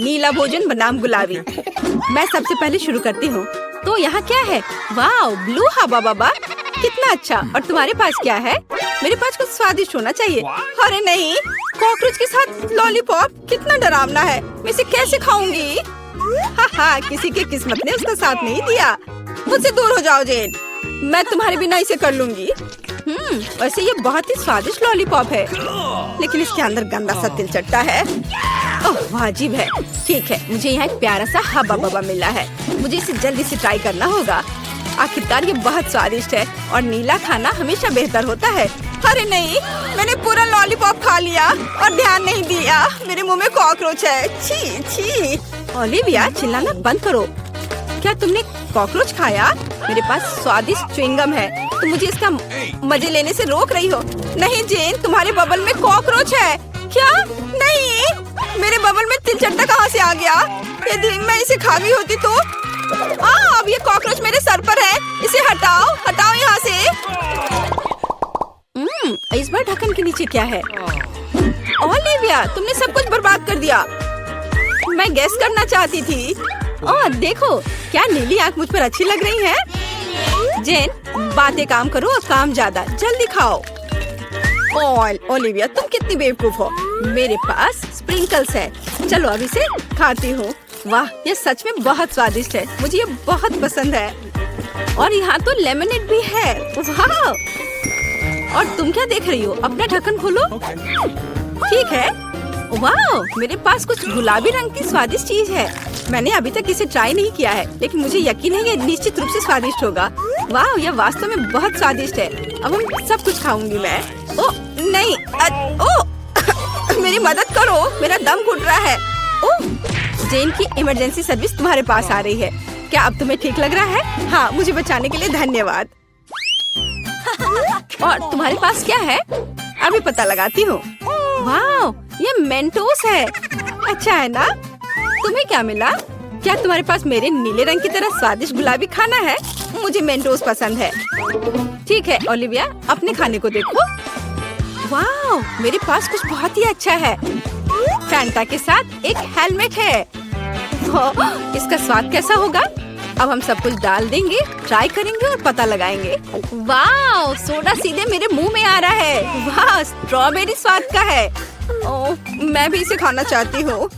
नीला भोजन बनाम गुलाबी। मैं सबसे पहले शुरू करती हूँ। तो यहाँ क्या है? वाओ, ब्लू हवा बाबा, कितना अच्छा। और तुम्हारे पास क्या है? मेरे पास कुछ स्वादिष्ट होना चाहिए। अरे नहीं, कॉकरोच के साथ लॉलीपॉप, कितना डरावना है। मैं इसे कैसे खाऊंगी? हाँ, किसी के किस्मत ने उसका साथ नहीं दिया। मुझसे दूर हो जाओ जेन, मैं तुम्हारे बिना इसे कर लूंगी। वैसे ये बहुत ही स्वादिष्ट लॉलीपॉप है, लेकिन इसके अंदर गंदा सा तिल चट्टा है। ओह, वाजिब है। ठीक है, मुझे यहाँ एक प्यारा सा हब्बा बब्बा मिला है। मुझे इसे जल्दी से ट्राई करना होगा। आखिरकार ये बहुत स्वादिष्ट है और नीला खाना हमेशा बेहतर होता है। अरे नहीं, मैंने पूरा लॉलीपॉप खा लिया और ध्यान नहीं दिया। मेरे मुंह में कॉकरोच है। छी छी। ओलिविया, चिल्लाना बंद करो। क्या तुमने कॉकरोच खाया? मेरे पास स्वादिष्ट च्युइंगम है, तुम मुझे इसका मजे लेने से रोक रही हो। नहीं जेन, तुम्हारे बबल में कॉकरोच है। क्या? नहीं, मेरे बबल में तिल चट्टा कहाँ से आ गया? यदि मैं इसे खा गई होती तो। अब ये कॉकरोच मेरे सर पर है। इसे हटाओ, हटाओ यहाँ से। इस बार ढक्कन के नीचे क्या है? ओलिविया, तुमने सब कुछ बर्बाद कर दिया। मैं गेस करना चाहती थी। ओह देखो, क्या नीली आंख मुझ पर अच्छी लग रही है। जेन, बातें काम करो और काम ज्यादा। जल्दी खाओ। ओलिविया, तुम कितनी बेवकूफ हो। मेरे पास स्प्रिंकल्स है। चलो अब इसे खाती हूँ। वाह, ये सच में बहुत स्वादिष्ट है। मुझे ये बहुत पसंद है। और यहाँ तो लेमनेड भी है। वाह! और तुम क्या देख रही हो? अपना ढक्कन खोलो। ठीक है। वाह, मेरे पास कुछ गुलाबी रंग की स्वादिष्ट चीज है। मैंने अभी तक इसे ट्राई नहीं किया है, लेकिन मुझे यकीन है ये निश्चित रूप से स्वादिष्ट होगा। वाह, यह वास्तव में बहुत स्वादिष्ट है। अब हम सब कुछ खाऊंगी मैं। ओह नहीं, मेरी मदद करो, मेरा दम घुट रहा है। ओह, जेन की इमरजेंसी सर्विस तुम्हारे पास आ रही है। क्या अब तुम्हें ठीक लग रहा है? हाँ, मुझे बचाने के लिए धन्यवाद। और तुम्हारे पास क्या है? अभी पता लगाती हूँ। वाह, ये मेंटोस है। अच्छा है ना? तुम्हें क्या मिला? क्या तुम्हारे पास मेरे नीले रंग की तरह स्वादिष्ट गुलाबी खाना है? मुझे मेंटोस पसंद है। ठीक है ओलिविया, अपने खाने को देखो। वाह, मेरे पास कुछ बहुत ही अच्छा है। फैंटा के साथ एक हेलमेट है। इसका स्वाद कैसा होगा? अब हम सब कुछ डाल देंगे, ट्राई करेंगे और पता लगाएंगे। वाह, सोडा सीधे मेरे मुंह में आ रहा है। वाह, स्ट्रॉबेरी स्वाद का है। ओह, मैं भी इसे खाना चाहती हूँ।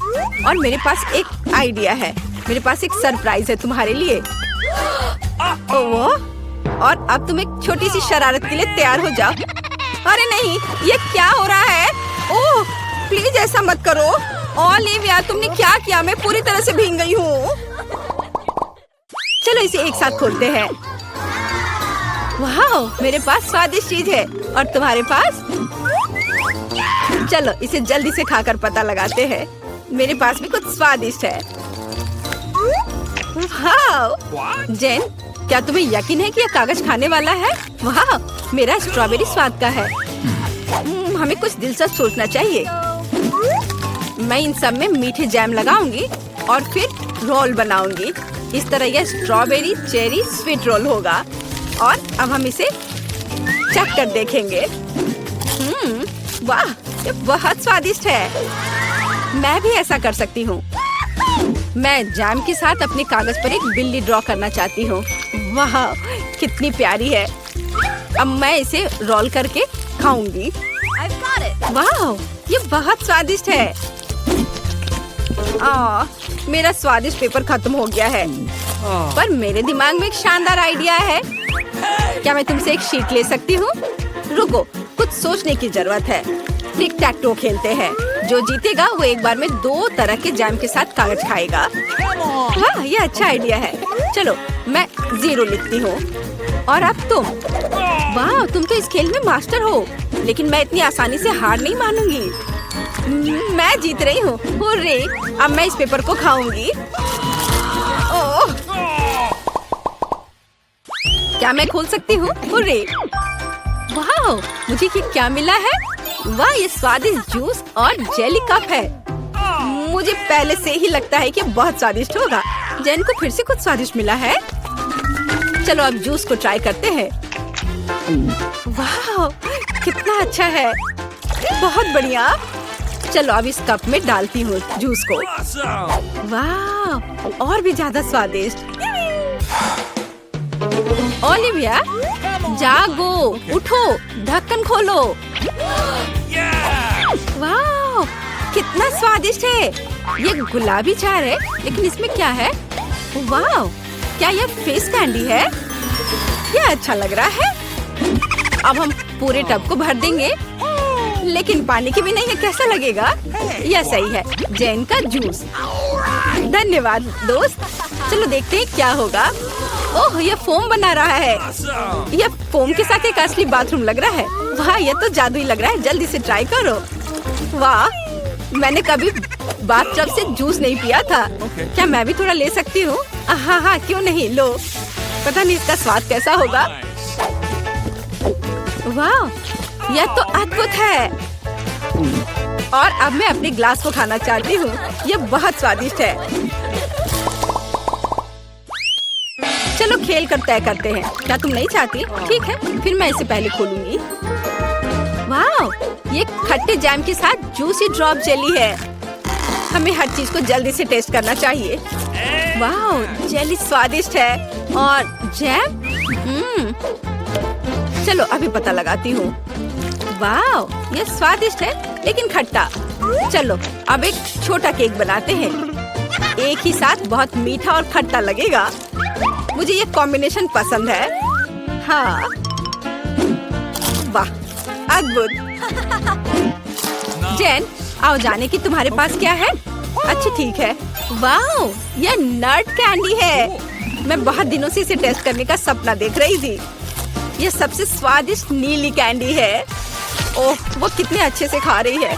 और मेरे पास एक आइडिया है। मेरे पास एक सरप्राइज है तुम्हारे लिए। ओह, और अब तुम एक छोटी सी शरारत के लिए तैयार हो जाओ। अरे नहीं, ये क्या हो रहा है? ओह, प्लीज ऐसा मत करो। ओलिविया, तुमने क्या किया? मैं पूरी तरह से भीग गई हूँ। चलो इसे एक साथ खोलते हैं। वाह, मेरे पास स्वादिष्ट चीज है और तुम्हारे पास? चलो इसे जल्दी से खाकर पता लगाते हैं। मेरे पास भी कुछ स्वादिष्ट है। वाह! जेन, क्या तुम्हें यकीन है कि यह कागज खाने वाला है? वाह, मेरा स्ट्रॉबेरी स्वाद का है। हमें कुछ दिलचस्प सोचना चाहिए। मैं इन सब में मीठे जैम लगाऊंगी और फिर रोल बनाऊंगी। इस तरह यह स्ट्रॉबेरी चेरी स्वीट रोल होगा। और अब हम इसे चख कर देखेंगे। वाह, ये बहुत स्वादिष्ट है। मैं भी ऐसा कर सकती हूँ। मैं जैम के साथ अपने कागज पर एक बिल्ली ड्रॉ करना चाहती हूँ। वाह, कितनी प्यारी है। अब मैं इसे रोल करके खाऊंगी। वाह, ये बहुत स्वादिष्ट है। मेरा स्वादिष्ट पेपर खत्म हो गया है। पर मेरे दिमाग में एक शानदार आइडिया है। क्या मैं तुमसे एक शीट ले सकती हूँ? रुको, कुछ सोचने की जरूरत है। टिक टैक टो खेलते हैं। जो जीतेगा वो एक बार में 2 तरह के जैम के साथ कागज खाएगा। वाह, ये अच्छा आइडिया है। चलो मैं 0 लिखती हूँ। और अब तुम? वाह, तुम तो इस खेल में मास्टर हो। लेकिन मैं इतनी आसानी से हार नहीं मानूंगी। मैं जीत रही हूँ। हुर्रे! अब मैं इस पेपर को खाऊंगी। ओह! क्या मैं खोल सकती हूँ? हुर्रे! वाह, मुझे ये क्या मिला है? वाह, ये स्वादिष्ट जूस और जेली कप है। मुझे पहले से ही लगता है कि बहुत स्वादिष्ट होगा। जेन को फिर से कुछ स्वादिष्ट मिला है। चलो अब जूस को ट्राई करते हैं। वाह, कितना अच्छा है। बहुत बढ़िया। चलो अब इस कप में डालती हूँ जूस को। वाह, और भी ज्यादा स्वादिष्ट। ओलिविया, जागो, उठो, ढक्कन खोलो। वाह, कितना स्वादिष्ट है। ये गुलाबी चार है, लेकिन इसमें क्या है? वाह, क्या ये फिश कैंडी है? ये अच्छा लग रहा है। अब हम पूरे टब को भर देंगे, लेकिन पानी की भी नहीं है। कैसा लगेगा? यह सही है। जैन का जूस। धन्यवाद दोस्त। चलो देखते हैं क्या होगा। ओह, ये फोम बना रहा है। यह फोम के साथ एक असली बाथरूम लग रहा है। वाह, यह तो जादुई लग रहा है। जल्दी से ट्राई करो। वाह, मैंने कभी बाथटब से जूस नहीं पिया था। क्या मैं भी थोड़ा ले सकती हूँ? हाँ हाँ, क्यों नहीं, लो। पता नहीं इसका स्वाद कैसा होगा। वाह, यह तो अद्भुत है। और अब मैं अपने ग्लास को खाना चाहती हूँ। यह बहुत स्वादिष्ट है। चलो खेल कर तय करते हैं। क्या तुम नहीं चाहती? ठीक है, फिर मैं इसे पहले खोलूंगी। वाह, ये खट्टे जैम के साथ जूसी ड्रॉप जेली है। हमें हर चीज को जल्दी से टेस्ट करना चाहिए। वाह, जेली स्वादिष्ट है और जैम चलो अभी पता लगाती हूँ। वाह, ये स्वादिष्ट है लेकिन खट्टा। चलो अब एक छोटा केक बनाते हैं। एक ही साथ बहुत मीठा और खट्टा लगेगा। मुझे ये कॉम्बिनेशन पसंद है। हाँ, वाह, अद्भुत। जैन, आओ जाने की तुम्हारे पास क्या है? अच्छा ठीक है। वाह, ये नट कैंडी है। मैं बहुत दिनों से इसे टेस्ट करने का सपना देख रही थी। ये सबसे स्वादिष्ट नीली कैंडी है। ओह, वो कितने अच्छे से खा रही है।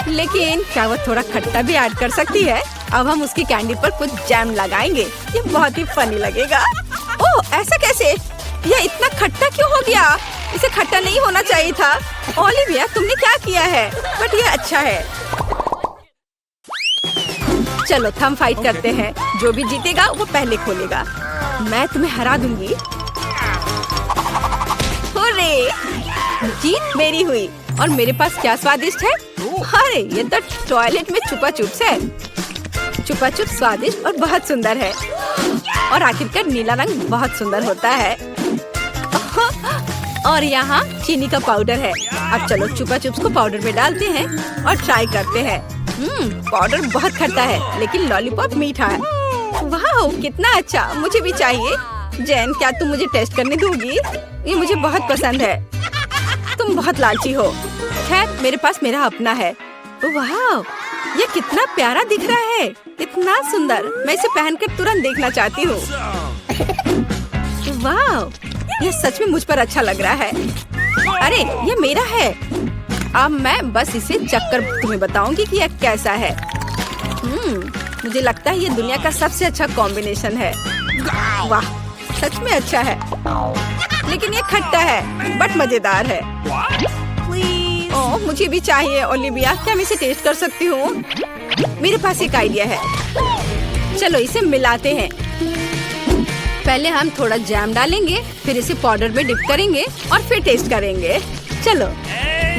लेकिन क्या वो थोड़ा खट्टा भी ऐड कर सकती है? अब हम उसकी कैंडी पर कुछ जैम लगाएंगे। ये बहुत ही फनी लगेगा। ओह, ऐसा कैसे? यह इतना खट्टा क्यों हो गया? इसे खट्टा नहीं होना चाहिए था। ओलिविया, तुमने क्या किया है? बट ये अच्छा है। चलो थम फाइट करते हैं। जो भी जीतेगा वो पहले खोलेगा। मैं तुम्हें हरा दूंगी। हुर्रे! जीत मेरी हुई। और मेरे पास क्या स्वादिष्ट है? अरे, ये तो टॉयलेट में छुपा चुप्स है। छुपा चुप स्वादिष्ट और बहुत सुंदर है। और आखिरकार नीला रंग बहुत सुंदर होता है। और यहाँ चीनी का पाउडर है। अब चलो छुपा चुप्स को पाउडर में डालते हैं और ट्राई करते हैं। पाउडर बहुत खट्टा है लेकिन लॉलीपॉप मीठा है। वाह, कितना अच्छा। मुझे भी चाहिए। जैन, क्या तुम मुझे टेस्ट करने दोगी? ये मुझे बहुत पसंद है। तुम बहुत लालची हो। खैर, मेरे पास मेरा अपना है। वाह, ये कितना प्यारा दिख रहा है। इतना सुंदर। मैं इसे पहनकर तुरंत देखना चाहती हूँ। वाह, ये सच में मुझ पर अच्छा लग रहा है। अरे, ये मेरा है। अब मैं बस इसे चखकर तुम्हें बताऊंगी कि यह कैसा है। मुझे लगता है ये दुनिया का सबसे अच्छा कॉम्बिनेशन है। वाह, सच में अच्छा है। लेकिन ये खट्टा है बट मजेदार है। ओह, मुझे भी चाहिए। ओलिविया, क्या मैं इसे टेस्ट कर सकती हूँ? मेरे पास एक आइडिया है। चलो इसे मिलाते हैं। पहले हम थोड़ा जैम डालेंगे, फिर इसे पाउडर में डिप करेंगे और फिर टेस्ट करेंगे। चलो।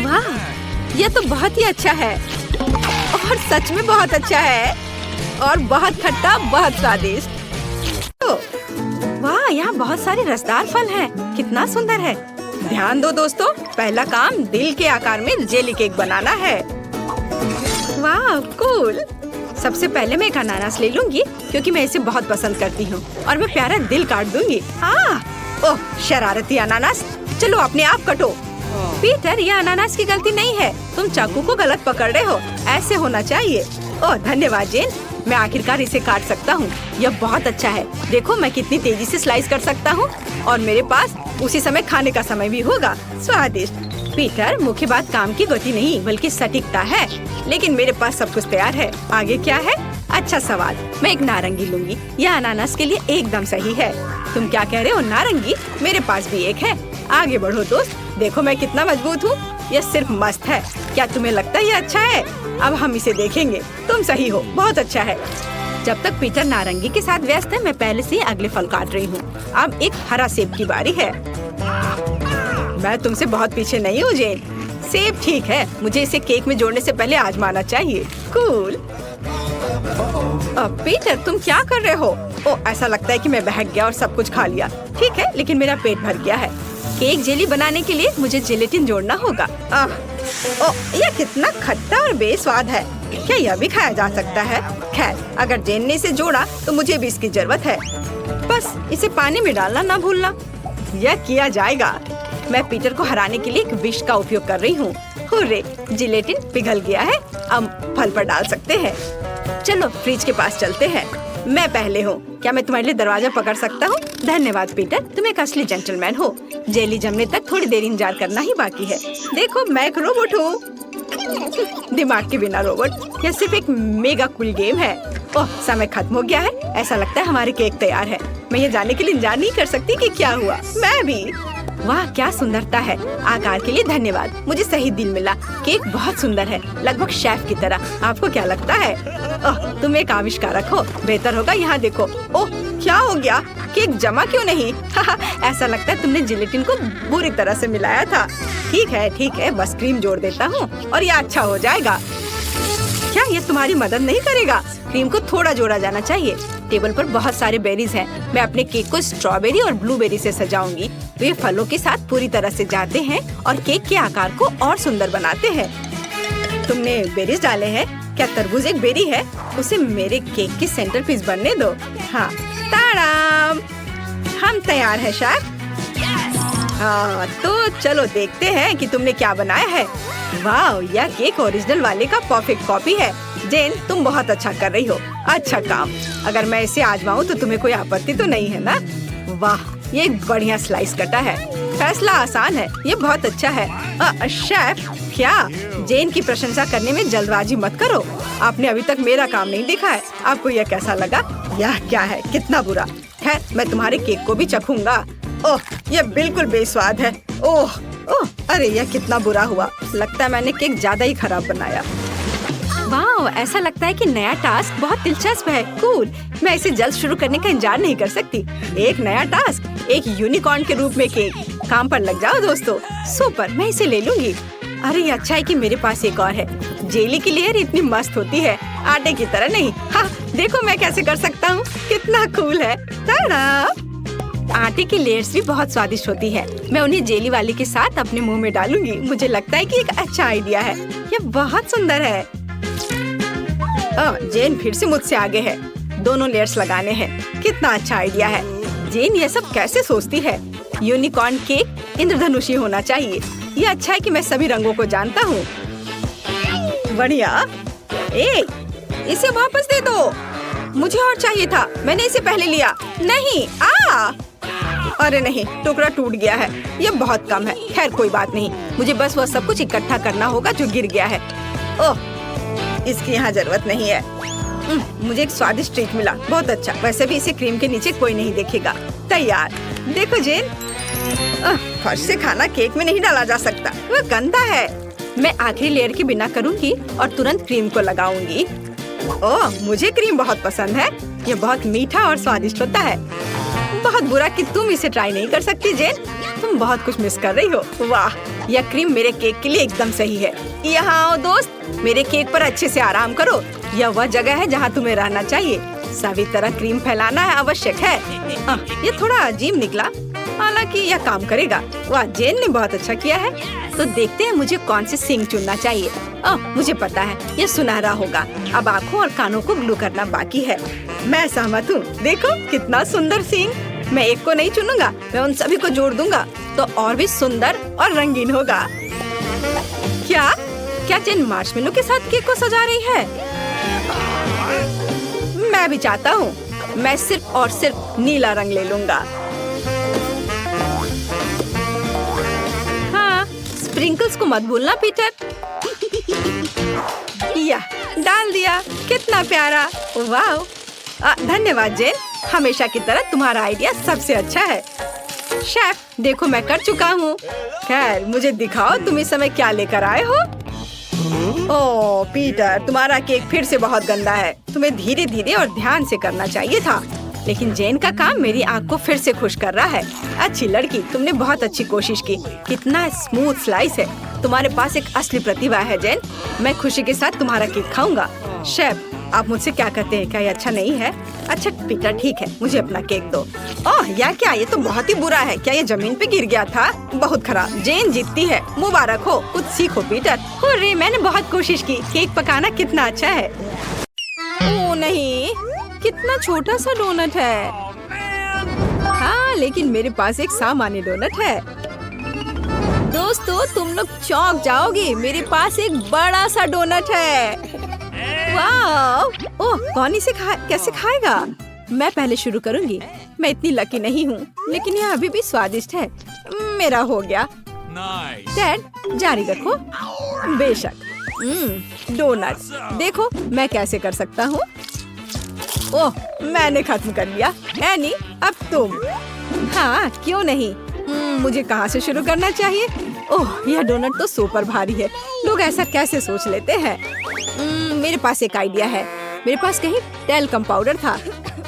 वाह, यह तो बहुत ही अच्छा है और सच में बहुत अच्छा है और बहुत खट्टा, बहुत स्वादिष्ट। वाह, यहाँ बहुत सारे रसदार फल हैं। कितना सुंदर है। ध्यान दो दोस्तों, पहला काम दिल के आकार में जेली केक बनाना है। वाह, कूल। सबसे पहले मैं एक अनानास ले लूंगी क्योंकि मैं इसे बहुत पसंद करती हूँ और मैं प्यारा दिल काट दूंगी। ओह, शरारती अनानास। चलो अपने आप कटो। पीटर, ये अनानास की गलती नहीं है। तुम चाकू को गलत पकड़ रहे हो। ऐसे होना चाहिए। ओह, धन्यवाद जेन। मैं आखिरकार इसे काट सकता हूँ। यह बहुत अच्छा है। देखो मैं कितनी तेजी से स्लाइस कर सकता हूँ और मेरे पास उसी समय खाने का समय भी होगा। स्वादिष्ट। पीटर, मुख्य बात काम की गति नहीं बल्कि सटीकता है। लेकिन मेरे पास सब कुछ तैयार है। आगे क्या है? अच्छा सवाल। मैं एक नारंगी लूंगी। यह अनानास के लिए एकदम सही है। तुम क्या कह रहे हो? नारंगी? मेरे पास भी एक है। आगे बढ़ो दोस्त। देखो मैं कितना मजबूत हूँ। यह सिर्फ मस्त है। क्या तुम्हें लगता है ये अच्छा है? अब हम इसे देखेंगे। तुम सही हो, बहुत अच्छा है। जब तक पीटर नारंगी के साथ व्यस्त है, मैं पहले से अगले फल काट रही हूँ। अब एक हरा सेब की बारी है। मैं तुमसे बहुत पीछे नहीं हूँ जेन। सेब ठीक है, मुझे इसे केक में जोड़ने से पहले आजमाना चाहिए। कूल। पीटर तुम क्या कर रहे हो? ऐसा लगता है कि मैं बहक गया और सब कुछ खा लिया। ठीक है, लेकिन मेरा पेट भर गया है। केक जेली बनाने के लिए मुझे जेलेटिन जोड़ना होगा। यह कितना खट्टा और बेस्वाद है। क्या यह भी खाया जा सकता है? खैर, अगर जेन ने इसे जोड़ा तो मुझे भी इसकी जरूरत है। बस इसे पानी में डालना ना भूलना। यह किया जाएगा। मैं पीटर को हराने के लिए एक विश का उपयोग कर रही हूँ। हुर्रे, जिलेटिन पिघल गया है। अब फल पर डाल सकते हैं। चलो फ्रिज के पास चलते हैं। मैं पहले हूँ। क्या मैं तुम्हारे लिए दरवाजा पकड़ सकता हूँ? धन्यवाद पीटर, तुम एक असली जेंटलमैन हो। जेली जमने तक थोड़ी देर इंतजार करना ही बाकी है। देखो मैं एक रोबोट हूँ। दिमाग के बिना रोबोट। यह सिर्फ एक मेगा कूल गेम है। समय खत्म हो गया है। ऐसा लगता है हमारी केक तैयार है। मैं ये जानने के लिए इंतजार नहीं कर सकती कि क्या हुआ। मैं भी। वाह क्या सुंदरता है। आकार के लिए धन्यवाद, मुझे सही दिल मिला। केक बहुत सुंदर है, लगभग शेफ की तरह। आपको क्या लगता है? तुम एक आविष्कारक हो। बेहतर होगा यहाँ देखो। क्या हो गया? केक जमा क्यों नहीं? ऐसा लगता है तुमने जिलेटिन को बुरी तरह से मिलाया था। ठीक है, बस क्रीम जोड़ देता हूँ और ये अच्छा हो जाएगा। क्या ये तुम्हारी मदद नहीं करेगा? क्रीम को थोड़ा जोड़ा जाना चाहिए। टेबल पर बहुत सारे बेरीज हैं। मैं अपने केक को स्ट्रॉबेरी और ब्लूबेरी से सजाऊंगी। वे फलों के साथ पूरी तरह से जाते हैं और केक के आकार को और सुंदर बनाते हैं। तुमने बेरीज डाले हैं? क्या तरबूज एक बेरी है? उसे मेरे केक की सेंटर पीस बनने दो। हाँ, ताड़ाम! हम तैयार हैं शेफ। हाँ, तो चलो देखते हैं कि तुमने क्या बनाया है। वाह, यह केक ओरिजिनल वाले का परफेक्ट कॉपी है। जेन, तुम बहुत अच्छा कर रही हो। अच्छा काम। अगर मैं इसे आजमाऊं तो तुम्हें कोई आपत्ति तो नहीं है ना? वाह, ये एक बढ़िया स्लाइस कटा है। फैसला आसान है, ये बहुत अच्छा है। शेफ, क्या? जेन की प्रशंसा करने में जल्दबाजी मत करो। आपने अभी तक मेरा काम नहीं देखा है। आपको यह कैसा लगा? यह क्या है? कितना बुरा। खैर, मैं तुम्हारे केक को भी चखूंगा। यह बिल्कुल बेस्वाद है। अरे यह कितना बुरा हुआ। लगता है मैंने केक ज्यादा ही खराब बनाया। वाह, ऐसा लगता है कि नया टास्क बहुत दिलचस्प है। कूल। मैं इसे जल्द शुरू करने का इंतजार नहीं कर सकती। एक नया टास्क, एक यूनिकॉर्न के रूप में केक। काम पर लग जाओ दोस्तों। सुपर, मैं इसे ले लूंगी। अरे ये अच्छा है कि मेरे पास एक और है। जेली की लेयर इतनी मस्त होती है, आटे की तरह नहीं। हाँ, देखो मैं कैसे कर सकता हूँ। कितना कूल है। आटे की लेयर्स भी बहुत स्वादिष्ट होती है। मैं उन्हें जेली वाले के साथ अपने मुंह में डालूंगी। मुझे लगता है कि एक अच्छा आइडिया है। यह बहुत सुंदर है। जेन फिर से मुझसे आगे है। दोनों लेयर्स लगाने हैं। कितना अच्छा आइडिया है। जेन ये सब कैसे सोचती है? यूनिकॉर्न केक इंद्रधनुषी होना चाहिए। ये अच्छा है कि मैं सभी रंगों को जानता हूँ। बढ़िया। इसे वापस दे दो। मुझे और चाहिए था। मैंने इसे पहले लिया। नहीं। अरे नहीं, टुकड़ा टूट गया है। ये बहुत कम है। खैर कोई बात नहीं। मुझे बस वह सब कुछ इकट्ठा करना होगा जो गिर गया है। इसकी यहाँ जरूरत नहीं है। मुझे एक स्वादिष्ट ट्रीट मिला। बहुत अच्छा। वैसे भी इसे क्रीम के नीचे कोई नहीं देखेगा। तैयार। देखो जेन, फर्श से खाना केक में नहीं डाला जा सकता। वह गंदा है। मैं आखिरी लेयर के बिना करूँगी और तुरंत क्रीम को लगाऊंगी। मुझे क्रीम बहुत पसंद है। ये बहुत मीठा और स्वादिष्ट होता है। बहुत बुरा कि तुम इसे ट्राई नहीं कर सकती जेन। तुम बहुत कुछ मिस कर रही हो। वाह, यह क्रीम मेरे केक के लिए एकदम सही है। यहाँ आओ दोस्त, मेरे केक पर अच्छे से आराम करो। यह वह जगह है जहाँ तुम्हें रहना चाहिए। सभी तरह क्रीम फैलाना है आवश्यक है। ये थोड़ा अजीब निकला, हालांकि यह काम करेगा। वाह, जेन ने बहुत अच्छा किया है। तो देखते हैं मुझे कौन से सिंग चुनना चाहिए। मुझे पता है, यह सुनहरा होगा। अब आँखों और कानों को ग्लू करना बाकी है। मैं सहमत हूँ। देखो कितना सुंदर सिंग। मैं एक को नहीं चुनूंगा, मैं उन सभी को जोड़ दूंगा तो और भी सुंदर और रंगीन होगा। क्या जेन मार्शमेलो के साथ केक को सजा रही है? मैं भी चाहता हूँ। मैं सिर्फ और सिर्फ नीला रंग ले लूंगा। हाँ, स्प्रिंकल्स को मत भूलना पीटर। या डाल दिया। कितना प्यारा। वाह, धन्यवाद जेन। हमेशा की तरह तुम्हारा आइडिया सबसे अच्छा है। शेफ, देखो मैं कर चुका हूँ। खैर मुझे दिखाओ तुम इस समय क्या लेकर आए हो। पीटर, तुम्हारा केक फिर से बहुत गंदा है। तुम्हें धीरे धीरे और ध्यान से करना चाहिए था। लेकिन जेन का काम मेरी आँख को फिर से खुश कर रहा है। अच्छी लड़की, तुमने बहुत अच्छी कोशिश की। कितना स्मूथ स्लाइस है। तुम्हारे पास एक असली प्रतिभा है जेन। मैं खुशी के साथ तुम्हारा केक खाऊंगा। शेफ, आप मुझसे क्या कहते हैं? क्या ये अच्छा नहीं है? अच्छा पीटर, ठीक है, मुझे अपना केक दो। ओह या क्या, ये तो बहुत ही बुरा है। क्या ये जमीन पे गिर गया था? बहुत खराब। जेन जीतती है। मुबारक हो, कुछ सीखो पीटर। अरे मैंने बहुत कोशिश की। केक पकाना कितना अच्छा है। ओह नहीं, कितना छोटा सा डोनट है। हाँ, लेकिन मेरे पास एक सामान्य डोनट है। दोस्तों, तुम लोग चौंक जाओगे। मेरे पास एक बड़ा सा डोनट है। वाह! ओह, कौन इसे कैसे खाएगा? मैं पहले शुरू करूंगी। मैं इतनी लकी नहीं हूँ, लेकिन यह अभी भी स्वादिष्ट है। मेरा हो गया। डैड, जारी रखो। बेशक। डोनट देखो मैं कैसे कर सकता हूँ। ओह, मैंने खत्म कर लिया। एनी, अब तुम। हाँ, क्यों नहीं। मुझे कहाँ से शुरू करना चाहिए? ओह, यह डोनट तो सुपर भारी है। लोग ऐसा कैसे सोच लेते हैं? मेरे पास एक आइडिया है। मेरे पास कहीं टेल्कम पाउडर था।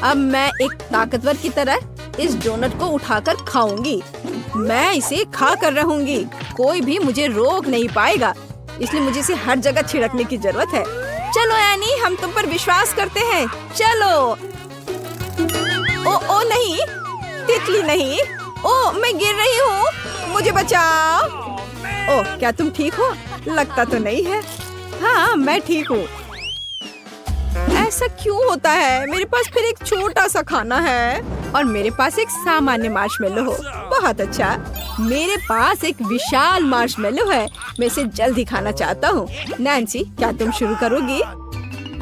अब मैं एक ताकतवर की तरह इस डोनट को उठाकर खाऊंगी। मैं इसे खा कर रहूंगी। कोई भी मुझे रोक नहीं पाएगा, इसलिए मुझे इसे हर जगह छिड़कने की जरूरत है। चलो एनी, हम तुम पर विश्वास करते हैं। चलो। ओ नहीं, तितली नहीं। ओ, मैं गिर रही हूँ, मुझे बचाओ। ओ, क्या तुम ठीक हो? लगता तो नहीं है। हाँ, मैं ठीक हूँ। ऐसा क्यों होता है? मेरे पास फिर एक छोटा सा खाना है और मेरे पास एक सामान्य मार्शमेलो हो। बहुत अच्छा। मेरे पास एक विशाल मार्शमेलो है। मैं इसे जल्दी खाना चाहता हूँ। नैन्सी, क्या तुम शुरू करोगी?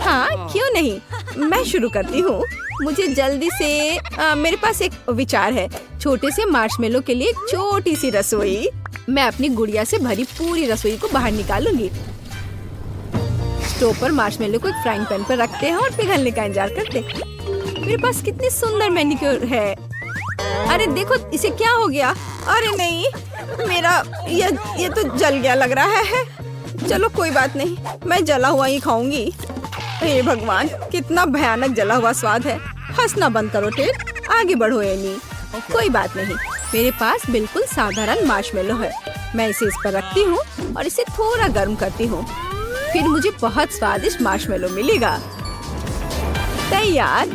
हाँ, क्यों नहीं, मैं शुरू करती हूँ। मुझे जल्दी से मेरे पास एक विचार है। छोटे से मार्शमेलो के लिए एक छोटी सी रसोई। मैं अपनी गुड़िया से भरी पूरी रसोई को बाहर निकालूंगी। स्टोव पर मार्शमेलो को एक फ्राइंग पैन पर रखते हैं और पिघलने का इंतजार करते हैं। मेरे पास कितनी सुंदर मैनिक्योर है। अरे देखो, इसे क्या हो गया? अरे नहीं, मेरा ये तो जल गया लग रहा है। चलो कोई बात नहीं, मैं जला हुआ ही खाऊंगी। हे भगवान, कितना भयानक जला हुआ स्वाद है। हंसना बंद करो टेड, आगे बढ़ो एनी। कोई बात नहीं, मेरे पास बिल्कुल साधारण मार्शमेलो है। मैं इसे इस पर रखती हूँ और इसे थोड़ा गर्म करती हूँ। फिर मुझे बहुत स्वादिष्ट मार्शमेलो मिलेगा। तैयार।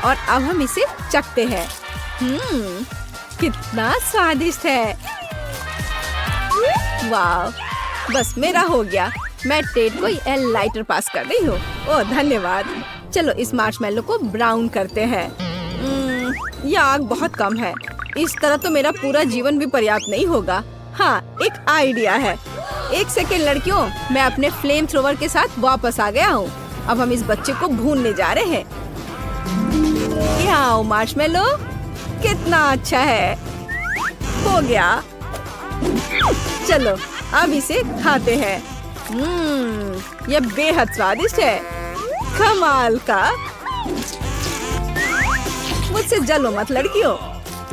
और अब हम इसे चखते हैं। कितना स्वादिष्ट है। वाह, बस मेरा हो गया। मैं टेड को एल लाइटर पास कर रही हूँ। ओह धन्यवाद। चलो इस मार्शमेलो को ब्राउन करते हैं। यह आग बहुत कम है। इस तरह तो मेरा पूरा जीवन भी पर्याप्त नहीं होगा। हाँ, एक आइडिया है। एक सेकेंड लड़कियों, मैं अपने फ्लेम थ्रोवर के साथ वापस आ गया हूँ। अब हम इस बच्चे को भूनने जा रहे हैं। यहाँ मार्शमेलो, कितना अच्छा है। हो गया। चलो अब इसे खाते हैं। यह बेहद स्वादिष्ट है। कमाल का। मुझसे जलो मत लड़कियों,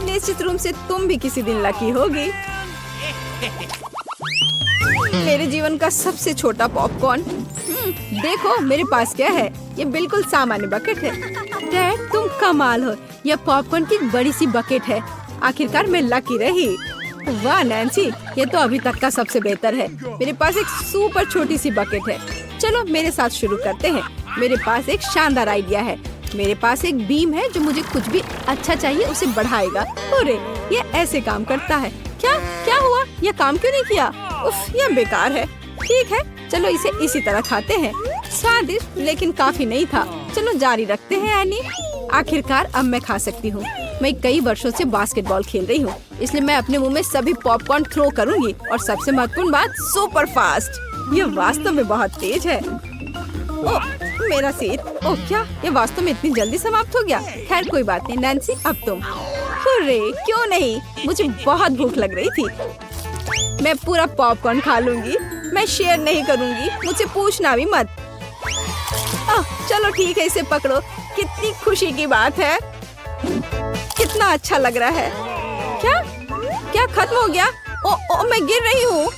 निश्चित रूप से तुम भी किसी दिन लकी होगी। मेरे जीवन का सबसे छोटा पॉपकॉर्न। देखो मेरे पास क्या है। ये बिल्कुल सामान्य बकेट है। डैड, तुम कमाल हो। यह पॉपकॉर्न की बड़ी सी बकेट है। आखिरकार मैं लकी रही। वाह नैन्सी, ये तो अभी तक का सबसे बेहतर है। मेरे पास एक सुपर छोटी सी बकेट है। चलो मेरे साथ शुरू करते हैं। मेरे पास एक शानदार आइडिया है। मेरे पास एक बीम है जो मुझे कुछ भी अच्छा चाहिए उसे बढ़ाएगा। अरे ये ऐसे काम करता है। क्या हुआ? ये काम क्यों नहीं किया? उफ, ये बेकार है। ठीक है, चलो इसे इसी तरह खाते हैं। स्वादिष्ट लेकिन काफी नहीं था। चलो जारी रखते हैं एनी। आखिरकार अब मैं खा सकती हूँ। मैं कई वर्षों से बास्केटबॉल खेल रही हूँ, इसलिए मैं अपने मुंह में सभी पॉपकॉर्न थ्रो करूंगी। और सबसे महत्वपूर्ण बात, सुपर फास्ट। ये वास्तव में बहुत तेज है। ओह, मेरा सिर। ओह, क्या ये वास्तव में इतनी जल्दी समाप्त हो गया? खैर कोई बात नहीं। नैन्सी, अब तुम। अरे क्यों नहीं, मुझे बहुत भूख लग रही थी। मैं पूरा पॉपकॉर्न खा लूंगी। मैं शेयर नहीं करूंगी, मुझसे पूछना भी मत। चलो ठीक है, इसे पकड़ो। कितनी खुशी की बात है। कितना अच्छा लग रहा है। क्या खत्म हो गया? ओ, मैं गिर रही हूँ।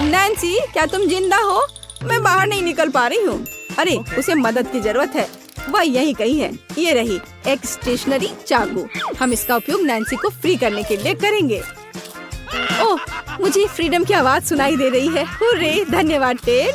नैन्सी, क्या तुम जिंदा हो? मैं बाहर नहीं निकल पा रही हूँ। अरे उसे मदद की जरूरत है। वह यही कहीं है। ये रही एक स्टेशनरी चाकू। हम इसका उपयोग नैन्सी को फ्री करने के लिए करेंगे। ओह, मुझे फ्रीडम की आवाज सुनाई दे रही है। हुर्रे, धन्यवाद टेड।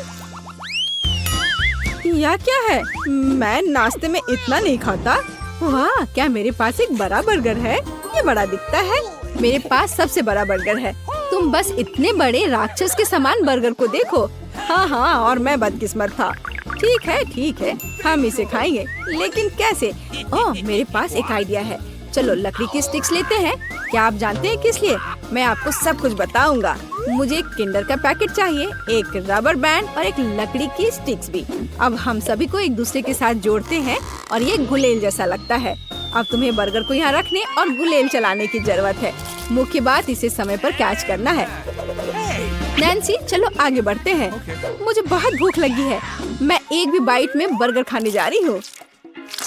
यह क्या है? मैं नाश्ते में इतना नहीं खाता। वाह, क्या मेरे पास एक बड़ा बर्गर है? ये बड़ा दिखता है। मेरे पास सबसे बड़ा बर्गर है। तुम बस इतने बड़े राक्षस के समान बर्गर को देखो। हाँ, और मैं बदकिस्मत था। ठीक है, हम इसे खाएंगे, लेकिन कैसे? ओह, मेरे पास एक आइडिया है। चलो लकड़ी की स्टिक्स लेते हैं। क्या आप जानते हैं किस लिए? मैं आपको सब कुछ बताऊंगा। मुझे एक किंडर का पैकेट चाहिए, एक रबर बैंड और एक लकड़ी की स्टिक्स भी। अब हम सभी को एक दूसरे के साथ जोड़ते हैं और ये गुलेल जैसा लगता है। अब तुम्हें बर्गर को यहाँ रखने और गुलेल चलाने की जरूरत है। मुख्य बात, इसे समय पर कैच करना है। नैन्सी, चलो आगे बढ़ते हैं। मुझे बहुत भूख लगी है। मैं एक भी बाइट में बर्गर खाने जा रही हूँ।